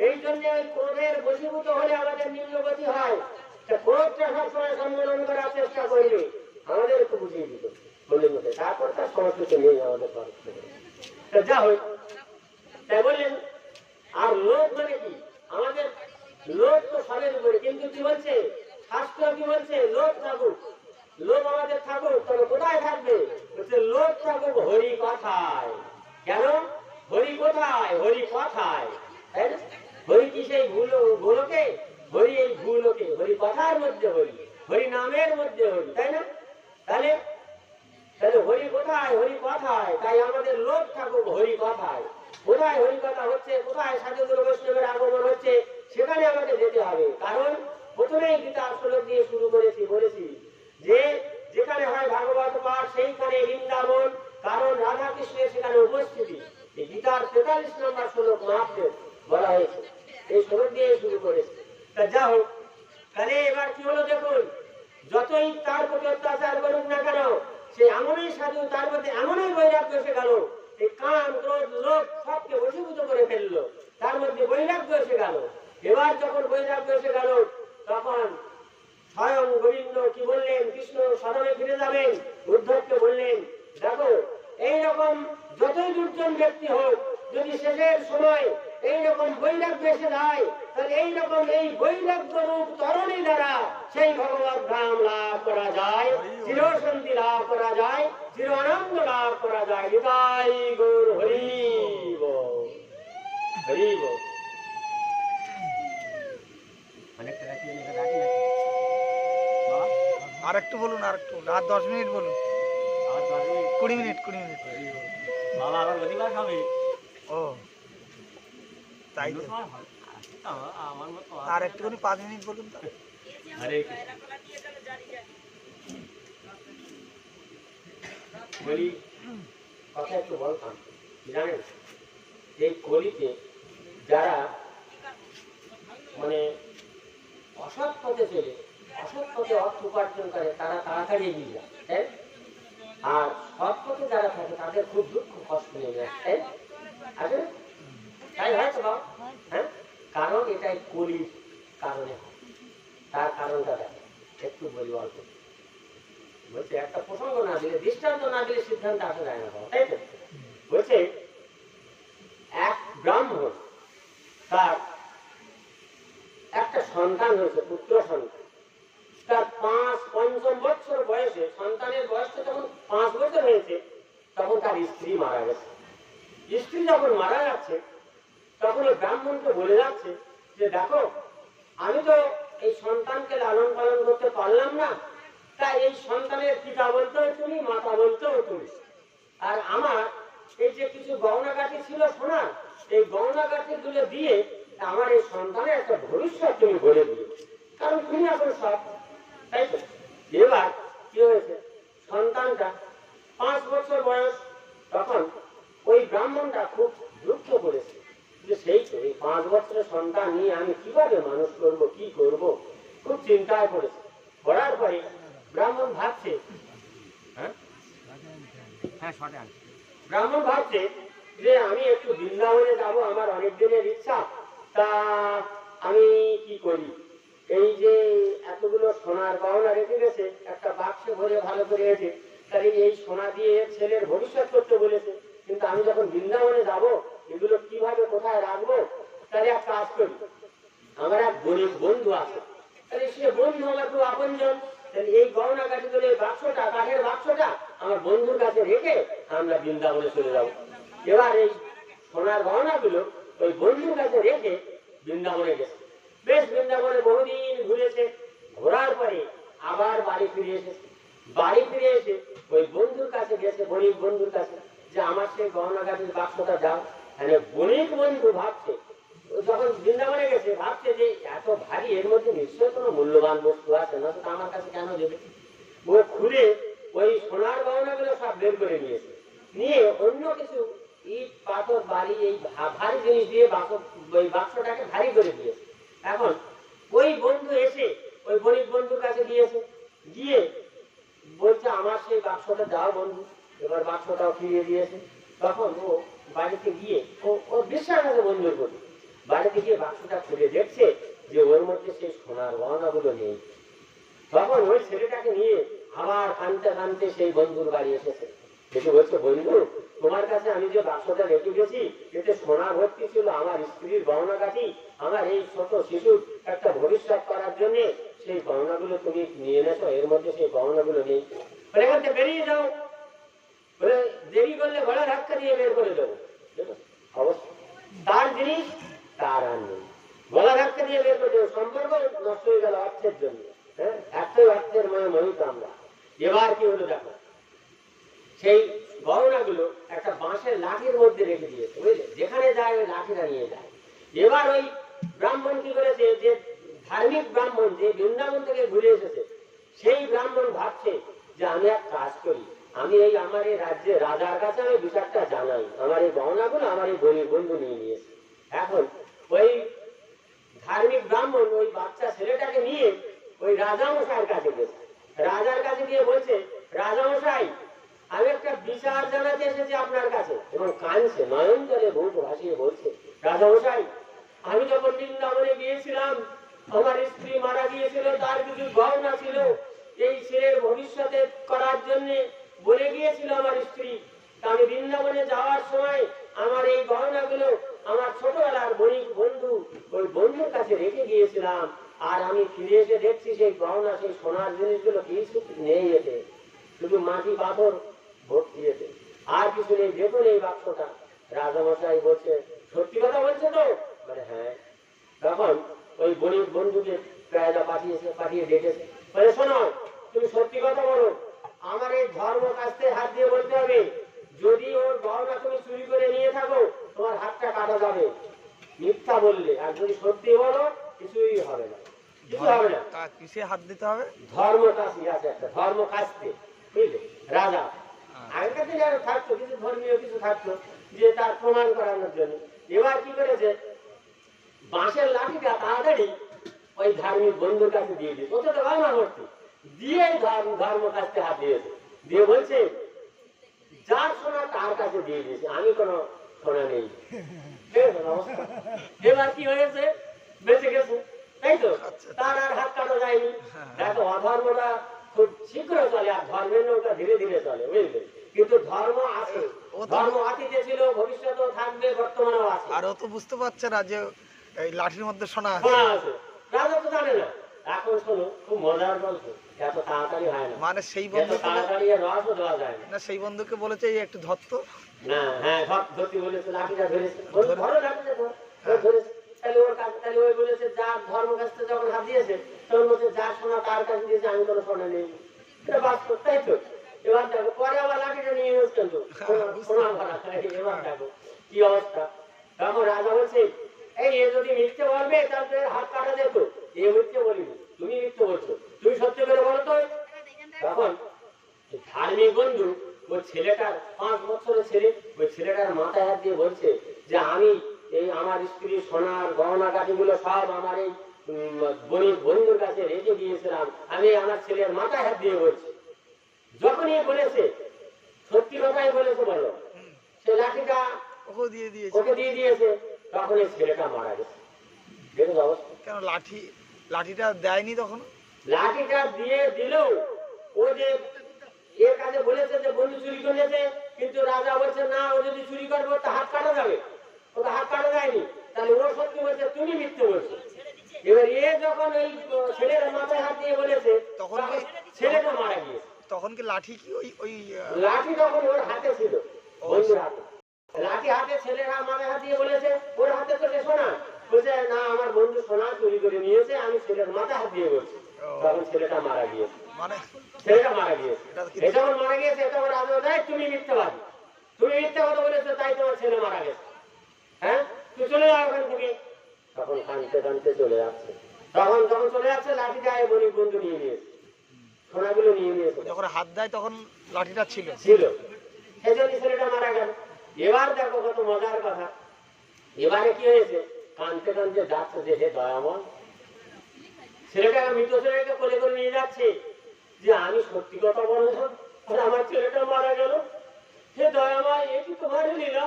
এই জন্য ওই ক্রোধের বশীভূত হলে আমাদের নিম্নগতি হয়। ক্রোধটা সবসময় সম্মেলন করার চেষ্টা করবে, আমাদের একটু বুঝিয়ে দিত বললেন মধ্যে, তারপর তার সমস্ত নিয়ে আমাদের যা হয় তাই বললেন। আর লোক মানে কি, আমাদের লোক তো সবের উপরে, কিন্তু কি বলছে শাস্ত্র, কি বলছে লোক থাকুক, লোক আমাদের থাকুক, তবে কোথায় থাকবে, বলছে লোক থাকুক হরি কথায়। কেন হরি কোথায়, হরি কথায়, তাই না? হরি কি সেই গোলকে, হরি এই ভূলোকে, হরি কথার মধ্যে হরি, হরি নামের মধ্যে হরি, তাই না? তাহলে তাহলে হরি কোথায়, হরি কথায়, তাই আমাদের লোক থাকুক হরি কথায়। কোথায় হরি কথা হচ্ছে, কোথায় সাধুগুরু বৈষ্ণবের আগমন হচ্ছে, সেখানে আমাকে যেতে হবে। কারণ প্রথমেই গীতার শ্লোক দিয়ে শুরু করেছি, বলেছি যে যেখানে হয় ভাগবত পাঠ সেইখানে বৃন্দাবন, কারণ রাধা কৃষ্ণের সেখানে উপস্থিতি। এই গীতার 43 নম্বর শ্লোক মাত্র বলা হয়েছে, এই শ্লোক দিয়ে শুরু করেছে। তা যা হোক, তাহলে এবার কি হলো দেখুন, যতই তার প্রতি অত্যাচার করুক না কেন, সে এমনই সাধু, তার মধ্যে এমনই বৈরাগ্য এসে গেল, এই কাম ক্রোধ লোভ সবকে বশীভূত করে ফেললো, তার মধ্যে বৈরাগ্য এসে গেল। এবার যখন বৈরাগ্য এসে গেল, তখন স্বয়ং গোবিন্দ কি বললেন, কৃষ্ণ সদনে ফিরে যাবেন, উদ্ধবকে বললেন দেখো এইরকম যতই দুর্জন ব্যক্তি হোক, যদি শেষের সময় এইরকম বৈরাগ্য এসে যায়, তাহলে এইরকম এই বৈরাগ্য রূপ তরণী দ্বারা সেই ভগবত ধাম লাভ করা যায়, চিরশান্তি লাভ করা যায়, চির আনন্দ লাভ করা যায়। নিতাই গৌর হরি বল, হরি বল। আর একটু বলুন, আর একটু, আর 10 মিনিট বলুন, 20 মিনিট, 20 মিনিট। বাবা আবার রবিবার খাবে। ও তাই তো। আর একটুখানি 5 মিনিট বলুন তো। হরে বলি কথা একটু বলতাম, জানেন এই কলিতে যারা মানে অসৎ পথে চলে, অসৎ পথে অর্থ উপার্জন করে, তারা তাড়াতাড়ি এগিয়ে যায়, তাই? আর সৎ পথে যারা থাকে তাদের খুব দুঃখ কষ্ট নেমে আসে, তাই? তাই হয় তো বাবা? হ্যাঁ, কারণ এটাই কলির কারণে হয়। তার কারণটা দেখ একটু বলি অল্প। বলছে একটা প্রসঙ্গ না দিলে, দৃষ্টান্ত না দিলে সিদ্ধান্ত আসা যায় না বাবা, তাই তো? বলছে এক ব্রাহ্মণ, তার একটা সন্তান হয়েছে, পুত্র সন্তান। তার 5 বছর বয়সে, সন্তানের বয়সটা যখন 5 বছর হয়েছে, তখন তার স্ত্রী মারা গেছে। স্ত্রী যখন মারা যাচ্ছে, তখন ওই ব্রাহ্মণকে বলে যাচ্ছে যে দেখো আমি তো এই সন্তানকে লালন পালন করতে পারলাম না, তাই এই সন্তানের পিতা বলতেও তুমি, মাতা বলতেও তুমি। আর আমার এই যে কিছু গহনাগাটি ছিল সোনার, এই গহনাগাটি গুলো দিয়ে আমার এই সন্তানের একটা ভবিষ্যৎ তুমি বলে দিও, কারণ তুমি এখন সব, তাই তো? এবার কি হয়েছে, সন্তানটা 5 বছর বয়স, তখন ওই ব্রাহ্মণটা খুব দুঃখ করেছে যে সেই তো এই 5 বছরের সন্তান নিয়ে আমি কিভাবে মানুষ করব, কি করব, খুব চিন্তায় পড়েছে। পড়ার পরে ব্রাহ্মণ ভাবছে, ব্রাহ্মণ ভাবছে যে আমি একটু বৃন্দাবনে যাব, আমার অনেক দিনের ইচ্ছা, তা আমি কি করি, এই যে এতগুলো সোনার গহনা রেখে গেছে, একটা বাক্সে ভরে ভালো করে রেখে, তাহলে এই সোনা দিয়ে ছেলের ভবিষ্যৎ করতে বলেছে, কিন্তু আমি যখন বৃন্দাবনে যাব এগুলো কিভাবে কোথায় রাখবো, তাহলে এক কাজ করি, আমার এক গরিব বন্ধু আছে, তাহলে সে বন্ধু আমার খুব আপনজন, তাহলে এই গহনা কাঠি করে বাক্সটা, কাঠের বাক্সটা আমার বন্ধুর কাছে রেখে আমরা বৃন্দাবনে চলে যাবো। এবার এই সোনার গহনাগুলো ওই বন্ধুর কাছে রেখে বৃন্দাবনে গেছে। বেশ বৃন্দাবনে বহুদিন ঘুরেছে, ঘোরার পরে আবার বাড়ি ফিরে এসেছে। বাড়ি ফিরে এসে ওই বন্ধুর কাছে গেছে, গরিব বন্ধুর কাছে, যে আমার সেই গহনা কাঠির বাক্সটা দাও। মানে বণিক বন্ধু ভাবছে, যখন বৃন্দাবনে গেছে ভাবছে যে এত ভারী, এর মধ্যে নিশ্চয়ই কোনো মূল্যবান বস্তু আছে, না তো আমার কাছে কেন দেবে। ও খুলে ওই সোনার গহনাগুলো সব বের করে নিয়েছে, নিয়ে অন্য কিছু ইট পাথর বালি এই ভারী জিনিস দিয়ে ওই বাক্সটাকে ভারী করে দিয়েছে। এখন ওই বন্ধু এসে ওই গরিব বন্ধুর কাছে গিয়েছে, গিয়ে বলছে আমার সেই বাক্সটা দাও বন্ধু। এবার বাক্সটাও ফিরিয়ে দিয়েছে। তখন ও বাড়িতে গিয়ে ও বিশ্বাস আছে বন্ধুর প্রতি, বাড়িতে গিয়ে বাক্সটা খুলে দেখছে যে ওর মধ্যে সেই সোনার গহনাগুলো নেই। তখন ওই ছেলেটাকে নিয়ে আবার কানতে কানতে সেই বন্ধুর বাড়ি এসেছে, এসে বলছে বন্ধু তোমার কাছে আমি যে বাক্সটা রেখে গেছি এতে সোনা ভর্তি ছিল, আমার স্ত্রীর গহনা কাটি, আমার এই ছোট শিশুর একটা ভবিষ্যৎ করার জন্য সেই গহনাগুলো তুমি নিয়ে এনেছো, এর মধ্যে সেই গহনাগুলো নেই। বলে এখান থেকে বেরিয়ে যাও, বলে দেরি করলে ঘোড়া ধাক্কা দিয়ে বের করে দেবো। অবশ্য তার জিনিস তার আর নেই, গলা ধাক্কা দিয়ে বের করে দেবো, সম্পর্ক নষ্ট হয়ে গেল অর্থের জন্য। হ্যাঁ, এতই অর্থের মহিত আমরা। এবার কি হলো দেখো, সেই গহনাগুলো একটা বাঁশের লাঠির মধ্যে রেখে দিয়েছে, বুঝলে, যেখানে যায় ওই লাঠিটা নিয়ে যায়। এবার ওই ব্রাহ্মণ কি করেছে, যে ধার্মিক ব্রাহ্মণ যে বৃন্দাবন থেকে ঘুরে এসেছে, সেই ব্রাহ্মণ ভাবছে যে আমি এক কাজ করি, আমি এই আমার এই রাজ্যে রাজার কাছে আমি বিচারটা জানাই, আমার এই গহনাগুলো আমার এই গরিব বন্ধু নিয়ে নিয়েছে। এখন ওই ধার্মিক ব্রাহ্মণ ওই বাচ্চা ছেলেটাকে নিয়ে ওই রাজামশাইয়ের কাছে গেছে, রাজার কাছে গিয়ে বলছে রাজামশাই আমি একটা বিচার জানাতে এসেছি আপনার কাছে। এবং কাঁদছে, নয়ন জলে বুক ভাসিয়ে বলছে রাজামশাই আমি যখন বৃন্দাবনে গিয়েছিলাম আমার স্ত্রী মারা গিয়েছিল, তার কিছু গহনা ছিল, এই ছেলের ভবিষ্যতে করার জন্য বলে গিয়েছিল আমার স্ত্রী। আমি বৃন্দাবনে যাওয়ার সময় আমার এই গহনাগুলো আমার ছোটবেলার বণিক বন্ধু ওই বন্ধুর কাছে রেখে গিয়েছিলাম, আর আমি ফিরে এসে দেখছি সেই গহনা সেই সোনার জিনিসগুলো কিছু নেই, এতে শুধু মাটি পাথর ভর্তি, এতে আর কিছু নেই, দেখুন এই বাক্সটা। রাজামশাই বলছে সত্যি কথা বলছে তো? বলে হ্যাঁ। তখন ওই বণিক বন্ধুকে প্রায়দা পাঠিয়ে ডেকেছে, বলে শোনো তুমি সত্যি কথা বলো, আমার এই ধর্ম কাস্তে হাত দিয়ে বলতে হবে, যদি ওর গহনা তুমি চুরি করে নিয়ে থাকো তোমার হাতটা কাটা যাবে, মিথ্যা বললে। আর যদি সত্যি বলো কিছুই হবে না, কিছু হবে না। কিসে হাত দিতে হবে? ধর্ম কাশি আছে একটা, ধর্ম কাস্তে, বুঝলে, রাজা আগেকার দিনে আরো থাকতো কিছু ধর্মীয় কিছু থাকতো যে তার প্রমাণ করানোর জন্য। এবার কি করেছে, বাঁশের লাঠিটা তাড়াতাড়ি ওই ধার্মিক বন্ধুর কাছে দিয়ে দিয়েছে, ওটা তো গহনা ভর্তি, দিয়ে ধর্ম কাস্তে হাত দিয়েছে, দিয়ে বলছে যার সোনা তার কাছে দিয়ে দিয়েছে, আমি কোনো সোনা নেই। এবার কি হয়েছে, বেঁচে গেছে, তাই তো, তার আর হাত কাটা যায়নি। দেখো অধর্মটা খুব শীঘ্র চলে, আর ধর্মের নৌকা ধীরে ধীরে চলে, বুঝলে, কিন্তু ধর্ম আছে, ধর্ম অতীতে ছিল, ভবিষ্যতেও থাকবে, বর্তমানেও আছে। আর ও তো বুঝতে পারছে না যে এই লাঠির মধ্যে সোনা আছে। সোনা আছে, রাজা তো জানে না। এখন শোনো খুব মজার গল্প, এত তাড়াতাড়ি হয় না, মানে সেই এত বন্ধু তাড়াতাড়ি রসও দেওয়া যায় না। না, সেই বন্ধুকে বলেছে এই একটু ধরতো না, হ্যাঁ ধরতে বলেছে, লাঠিটা ধরেছে, ধরো লাঠিটা ধরেছে। তাহলে ওর কাছে, তাহলে ওই বলেছে যার ধর্ম কাছে যখন হাত দিয়েছে তখন বলছে যার সোনা তার কাছে দিয়েছে, আমি কোনো সোনা নেই, এটা বাস্তব, তাই তো। এবার দেখো পরে আবার লাঠিটা নিয়ে এসে কিন্তু সোনা ভরা, এবার দেখো কি অবস্থা। তখন রাজা বলছে এই এ যদি মিথ্যে বলবে তাহলে এর হাত কাটা যেত, এ মিথ্যে বলিনি, তুমি মিথ্যে বলছো, তুমি সত্যি করে বলো তো। তখন ধার্মিক বন্ধু ওই ছেলেটার 5 বছরের ছেলে, ওই ছেলেটার মাথায় হাত দিয়ে বলছে যে আমি এই আমার স্ত্রীর সোনার গহনা কাঠিগুলো সব আমার এই বণিক বন্ধুর কাছে রেখে দিয়েছিলাম, আমি আমার ছেলের মাথায় হাত দিয়ে বলছি। যখন এ বলেছে সত্যি কথাই বলেছে, বলো, সে লাঠিটা ওকে দিয়ে দিয়েছে, তখন এই ছেলেটা মারা গেছে। দেখুন অবস্থা। কেন লাঠিটা দেয়নি তখন? লাঠিটা দিয়ে দিলেও ও যে এর কাছে বলেছে যে বন্ধু চুরি করেছে, কিন্তু রাজা বলছে না, ও যদি চুরি করবে তো হাত কাটা যাবে, ওকে হাত কাটা যায়নি, তাহলে ও সত্যি বলছে, তুমি মিথ্যে বলছো। এবার এ যখন ওই ছেলের মাথায় হাত দিয়ে বলেছে তখন ছেলেটা মারা গিয়েছে। তখন কি লাঠি কি ওই লাঠি তখন ওর হাতে ছিল, বন্ধুর হাতে লাঠি হাতে, ছেলেরা মাথায় হাত দিয়ে বলেছে, ওর হাতে তো সোনা, বলছে না আমার বন্ধু সোনা চুরি করে নিয়েছে, আমি ছেলের মাথায় হাত দিয়ে বলছি। তখন ছেলেটা মারা গিয়েছে, মানে ছেলেটা মারা গিয়েছে। এটা যখন মারা গিয়েছে তখন রাজা দেয় তুমি মিথ্যাবাদী, তুমি মিথ্যা কথা বলেছো, তাই তোমার ছেলে মারা গেছে, হ্যাঁ তুই চলে যাও ওখান থেকে। তখন কাঁদতে কাঁদতে চলে যাচ্ছে, তখন যখন চলে যাচ্ছে লাঠি গায়ে বণিক বন্ধু নিয়ে নিয়েছে। সোনাগুলো নিয়ে নিয়েছে। যখন হাত দেয় তখন লাঠিটা ছিল। ছিল, সেজন্য ছেলেটা মারা গেল। এবার দেখো কত মজার কথা, এবারে কি হয়েছে, কাঁদতে কাঁদতে যাচ্ছে যে হে দয়াময়, ছেলেটা মৃত ছেলেটাকে কোলে করে নিয়ে যাচ্ছে যে আমি সত্যি কথা বললাম আর আমার ছেলেটা মারা গেল, হে দয়াময় এ কি তোমার লীলা,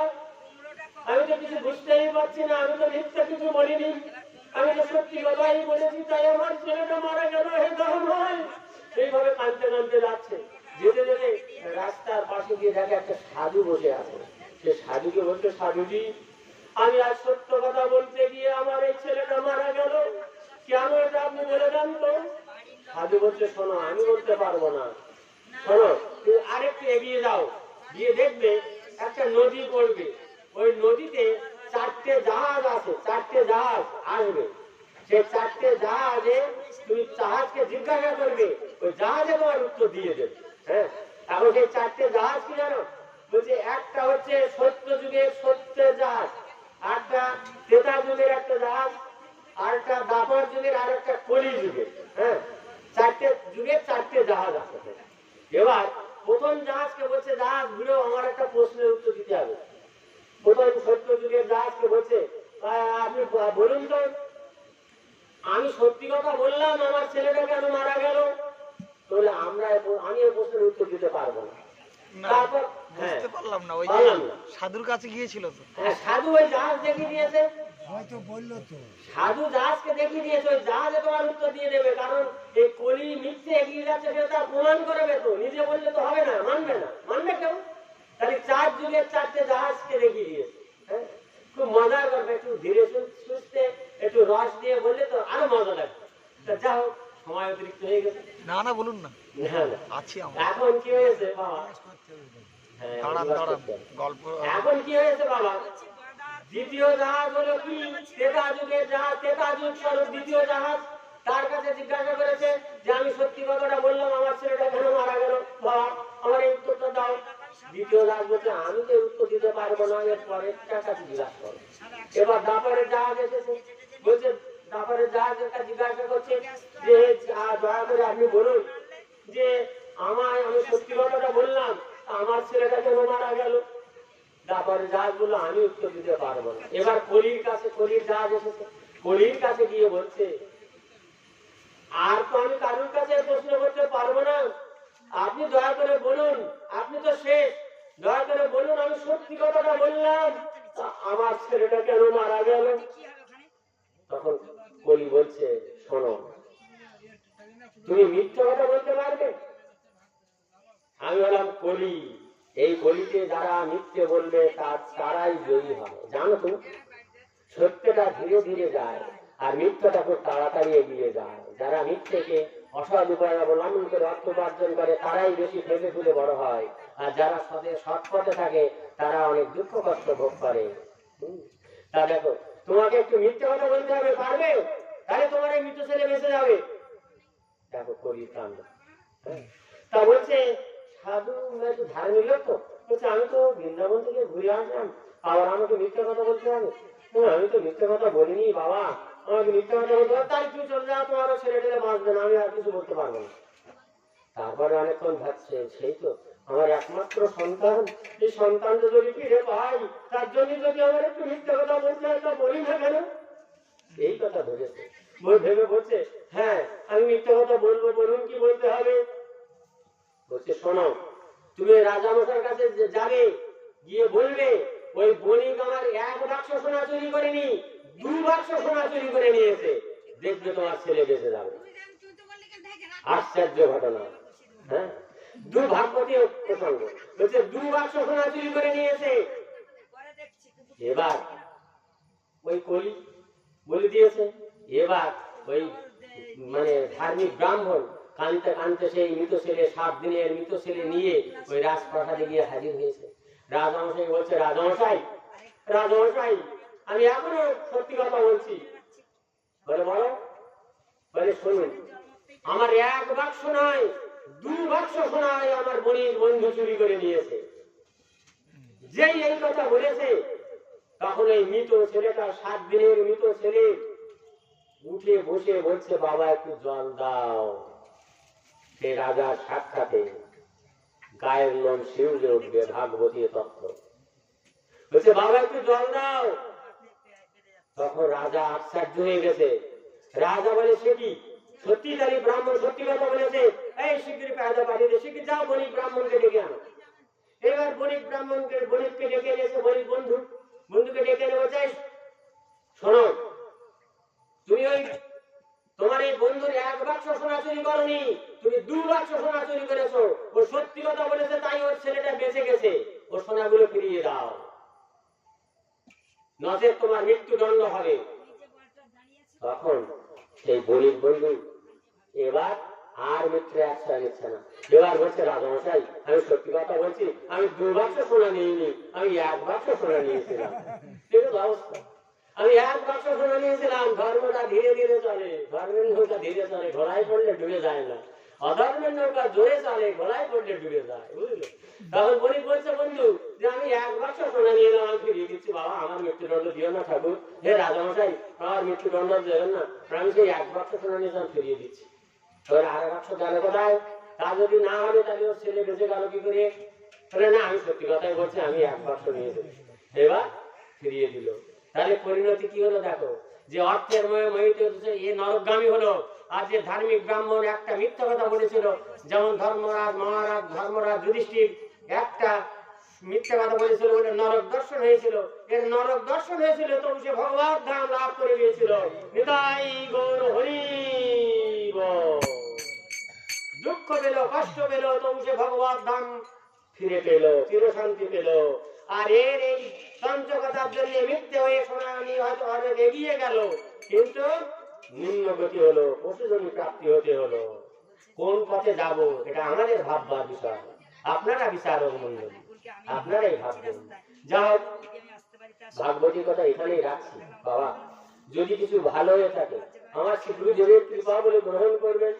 আমি তো কিছু বুঝতেই পারছি না, আমি তো মিথ্যা কিছু বলিনি, আমি তো সত্যি কথাই বলেছি, তাই আমার ছেলেটা মারা গেল, হে দয়াময়। এইভাবে কাঁদতে কাঁদতে যাচ্ছে, যেতে যেতে রাস্তার পাশে গিয়ে দেখে একটা সাধু বসে আছে। সে সাধুকে বলছে, সাধুজি আমি আজ সত্য কথা বলতে গিয়ে আমার এই ছেলেটা মারা গেল, কেন এটা আপনি বলে দেন তো। সাধু বলছে, শোনো আমি বলতে পারবো না, শোনো তুমি আরেকটু এগিয়ে যাও, গিয়ে দেখবে একটা নদী পড়বে, ওই নদীতে 4টে জাহাজ আছে, 4টে জাহাজ আসবে, সেই 4টে জাহাজে তুমি জাহাজকে জিজ্ঞাসা করবে, ওই জাহাজে তোমার উত্তর দিয়ে দেবে। হ্যাঁ, এখন সেই 4টে জাহাজ কি জানো, বলছে একটা হচ্ছে সত্য যুগের সত্যের জাহাজ, আরেকটা ত্রেতা যুগের একটা জাহাজ, আরেকটা দাপর যুগের, আর একটা কলি যুগের। হ্যাঁ, 4টে যুগের 4টে জাহাজ আছে। এবার প্রথম জাহাজকে বলছে, জাহাজ ঘুরেও আমার একটা প্রশ্নের উত্তর দিতে হবে। প্রথম সত্য যুগের জাহাজকে বলছে, আপনি বলুন তো, আমি সত্যি কথা বললাম আমার ছেলেটা কেন মারা গেল, তাহলে আমি এই প্রশ্নের উত্তর দিতে পারবো না। না, তারপর বুঝতে পারলাম না, ওই পারলাম না। সাধুর কাছে গিয়েছিল তো। হ্যাঁ, সাধু ওই জাহাজ দেখিয়ে দিয়েছে, হয়তো বললো তো। সাধু জাহাজকে দেখিয়ে দিয়েছে, ওই জাহাজে তোমার উত্তর দিয়ে দেবে, কারণ এই কলি মিথ্যে এগিয়ে যাচ্ছে সেটা প্রমাণ করবে তো, নিজে বললে তো হবে না, মানবে না, মানবে কেউ, তাহলে 4 যুগের 4টে জাহাজকে দেখিয়ে দিয়েছে। হ্যাঁ, খুব মজার করবে, একটু ধীরে সুস্থে একটু রস দিয়ে বললে তো আরো মজা লাগবে। তা যা হোক, সময় অতিরিক্ত হয়ে গেছে। না না, বলুন না, না, না। আছি আমরা। এখন কি হয়েছে বাবা, হ্যাঁ, দাঁড়ান রস দাঁড়ান, করতে হবে। গল্প। এখন কি হয়েছে বাবা, দ্বিতীয় জাহাজ হলো কি, ত্রেতা যুগের জাহাজ, ত্রেতা যুগ স্বরূপ দ্বিতীয় জাহাজ, তার কাছে জিজ্ঞাসা করেছে যে আমি সত্যি কথাটা বললাম আমার ছেলেটা কেন মারা গেল, বাবা আমার এই উত্তরটা দাও। দ্বিতীয় জাহাজ বলছে আমি তো উত্তর দিতে পারবো না, এর পরের কাছে জিজ্ঞাসা করো। এবার দাপরের জাহাজ এসেছে, বলছে দাপরের জাহাজের কাছে জিজ্ঞাসা করছে যে দয়া করে আপনি বলুন যে আমি সত্যি কথাটা বললাম আমার ছেলেটা কেন মারা গেল। তারপরে জাহাজগুলো আমি উত্তর দিতে পারবো না। এবার কলির কাছে, কলির জাহাজ এসেছে, কলির কাছে গিয়ে বলছে আর তো আমি কারুর কাছে প্রশ্ন করতে পারবো না, আপনি দয়া করে বলুন, আপনি তো শেষ, দয়া করে বলুন আমি সত্যি কথাটা বললাম আমার ছেলেটা কেন মারা গেল। তখন কলি বলছে, শোনো তুমি মিথ্যা কথা বলতে পারবে, আমি বললাম কলি, এই কলিতে যারা মিথ্যে বলবে তারাই জয়ী হবে, জানো তুমি, সত্যটা ধীরে ধীরে যায় আর মিথ্যাটা খুব তাড়াতাড়ি এগিয়ে যায়। যারা মিথ্যেকে অসৎ উপায় অবলম্বন করে অর্থ উপার্জন করে তারাই বেশি ফেলে ফুলে বড় হয়, আর যারা সৎ পথে থাকে তারা অনেক দুঃখ কষ্ট ভোগ করে। তা দেখো, তোমাকে একটু মিথ্যে কথা বলতে হবে, পারবে, তাহলে তোমার এই মৃত ছেলে বেঁচে যাবে। দেখো কলির কাণ্ড। তা বলছে সাধু একটু ধার্মিক লোক তো, বলছে আমি তো বৃন্দাবন থেকে ঘুরে আসলাম, আবার আমাকে মিথ্যে কথা বলতে হবে। আমি তো মিথ্যে কথা বলিনি বাবা, আমাকে মিথ্যে কথা বলতে হবে, তাই তুই চলে যা, তোমারও ছেলে টেলে বাঁচবে না, আমি আর কিছু বলতে পারবো না। তারপরে অনেকক্ষণ ভাবছে, সেই তো আমার একমাত্র সন্তান, এই সন্তানটা যদি ফিরে পাই তার জন্য যদি আমার একটু মিথ্যে কথা বলতে হয় তা বলি না কেন, এই কথা ভেবেছে। ভেবে বলছে হ্যাঁ আমি মিথ্যে কথা বলবো, বলুন কি বলতে হবে। বলছে শোনো, তুমি রাজামশাইয়ের কাছে যাবে, গিয়ে বলবে ওই বণিক আমার 1 বাক্স সোনা চুরি করেনি, 2 বাক্স সোনা চুরি করে নিয়েছে, দেখবে তোমার ছেলে বেঁচে যাবে। আশ্চর্য ঘটনা। হ্যাঁ, দুর্ভাগ্যতীয় প্রসঙ্গ। বলছে 2 বাক্স সোনা চুরি করে নিয়েছে। এবার ওই কলি বলে দিয়েছে, এবার ওই ধার্মিক ব্রাহ্মণ কানতে কানতে সেই মৃত ছেলে, 7 দিনের মৃত ছেলে নিয়ে ওই রাজপ্রাসাদে গিয়ে হাজির হয়েছে। রাজামশাই বলছে, রাজামশাই রাজামশাই আমি এখনো সত্যি কথা বলছি। বলে বলো, বলে শুনুন, আমার 1 বাক্স নয় 2 বাক্স সোনা আমার বণিক বন্ধু চুরি করে নিয়েছে। যেই এই কথা বলেছে তখন এই মৃত ছেলেটা, 7 দিনের মৃত ছেলে উঠে বসে বলছে, বাবা একটু জল দাও। সে রাজার সাক্ষাতে গায়ের লোম শিউরে উঠবে। ভাগবতী তত্ত্ব বলছে, বাবা একটু জল দাও। তখন রাজা আশ্চর্য হয়ে গেছে। রাজা বলে, সে কি সত্যি তাহলে ব্রাহ্মণ সত্যি কথা বলেছে? এই শিগগির পেয়াদা পাঠিয়ে দে, শিগগির যাও বণিক ব্রাহ্মণকে ডেকে আনো। এবার বণিককে ডেকে এনেছে। বণিক বন্ধুকে ডেকে এনে বলছে, শোনো, তুমি ওই তোমার এই বন্ধুর 1 বাক্স সোনা চুরি করনি, তুমি 2 বাক্স সোনা চুরি করেছো। ও সত্যি কথা বলেছে, তাই ওর ছেলেটা বেঁচে গেছে। ওর সোনাগুলো ফিরিয়ে দাও, নচেৎ তোমার মৃত্যুদণ্ড হবে। তখন সেই বণিক বন্ধু এবার আর মিত্রে আশ্রয় নিচ্ছে না। এবার বলছে, রাজামশাই আমি সত্যি কথা বলছি, আমি 2 বাক্স সোনা নিইনি, আমি 1 বাক্স সোনা নিয়েছিলাম। অবস্থা, আমি 1 বাক্স সোনা নিয়েছিলাম। ধর্মটা ধীরে ধীরে চলে, ধর্মের নৌকা ধীরে চলে, ঘোড়ায় পড়লে ডুবে যায় না। অধর্মের নৌকা জোরে চলে, ঘোড়ায় পড়লে ডুবে যায়, বুঝলে? তখন বণিক বলছে, বন্ধু যে আমি 1 বাক্স সোনা নিয়ে এলাম, আমি ফিরিয়ে দিচ্ছি। বাবা আমার মৃত্যুদণ্ড দিও না ঠাকুর, হে রাজামশাই আমার মৃত্যুদণ্ড দেবেন না, আমি সেই 1 বাক্স সোনা নিয়ে ফিরিয়ে দিচ্ছি। এবার 1 বাক্স গেল কোথায়? তা যদি না হবে তাহলে ওর ছেলে বেঁচে গেল কি করে? না, আমি সত্যি কথাই বলছি, আমি 1 বাক্স নিয়ে দেবো। এবার ফিরিয়ে দিল। তাহলে পরিণতি কি হলো দেখো, যে অর্থের মোহিত এ নরকগামী হলো। আর যে ধার্মিক ব্রাহ্মণ একটা মিথ্যা কথা বলেছিল, যেমন ধর্মরাজ যুধিষ্ঠির একটা মিথ্যা কথা বলেছিল বলে নরক দর্শন হয়েছিল। এর নরক দর্শন হয়েছিল তো সে ভগবত ধাম লাভ করে গিয়েছিল। নিতাই গৌর হরি বল। দুঃখ পেল, কষ্ট পেল, তবু সে ভগবত ধাম ফিরে পেল, চিরশান্তি পেল। আর এর এই চঞ্চকতার জন্য মিথ্যে হয়ে সোনানি হয়তো অনেক এগিয়ে গেল, কিন্তু নিম্নগতি হলো, পশুজনী প্রাপ্তি হতে হলো। কোন পথে যাব এটা আমাদের ভাববার বিষয়। আপনারা বিচারক মন্ডলী, আপনারাই ভাববেন। যা হোক, ভাগবতীর কথা এখানেই রাখছি। বাবা যদি কিছু ভালো হয়ে থাকে আমার শ্রী গুরুদেবের কৃপা বলে গ্রহণ করবেন।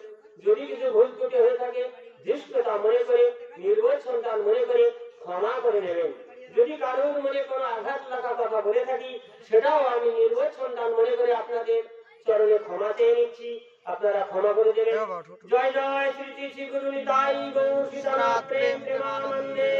যদি কিছু ভুল ত্রুটি হয়ে থাকে ধৃষ্টতা মনে করে, নির্বোধ সন্তান মনে করে ক্ষমা করে নেবেন। যদি কারোর মনে কোনো আঘাত লাগা কথা বলে থাকি সেটাও আমি নির্বোধ সন্তান মনে করে আপনাদের চরণে ক্ষমা চেয়ে নিচ্ছি, আপনারা ক্ষমা করে দেবেন। জয় জয় শ্রী শ্রী শ্রী গুরু নিতাই গৌর সীতানাথ প্রেম প্রেমানন্দে।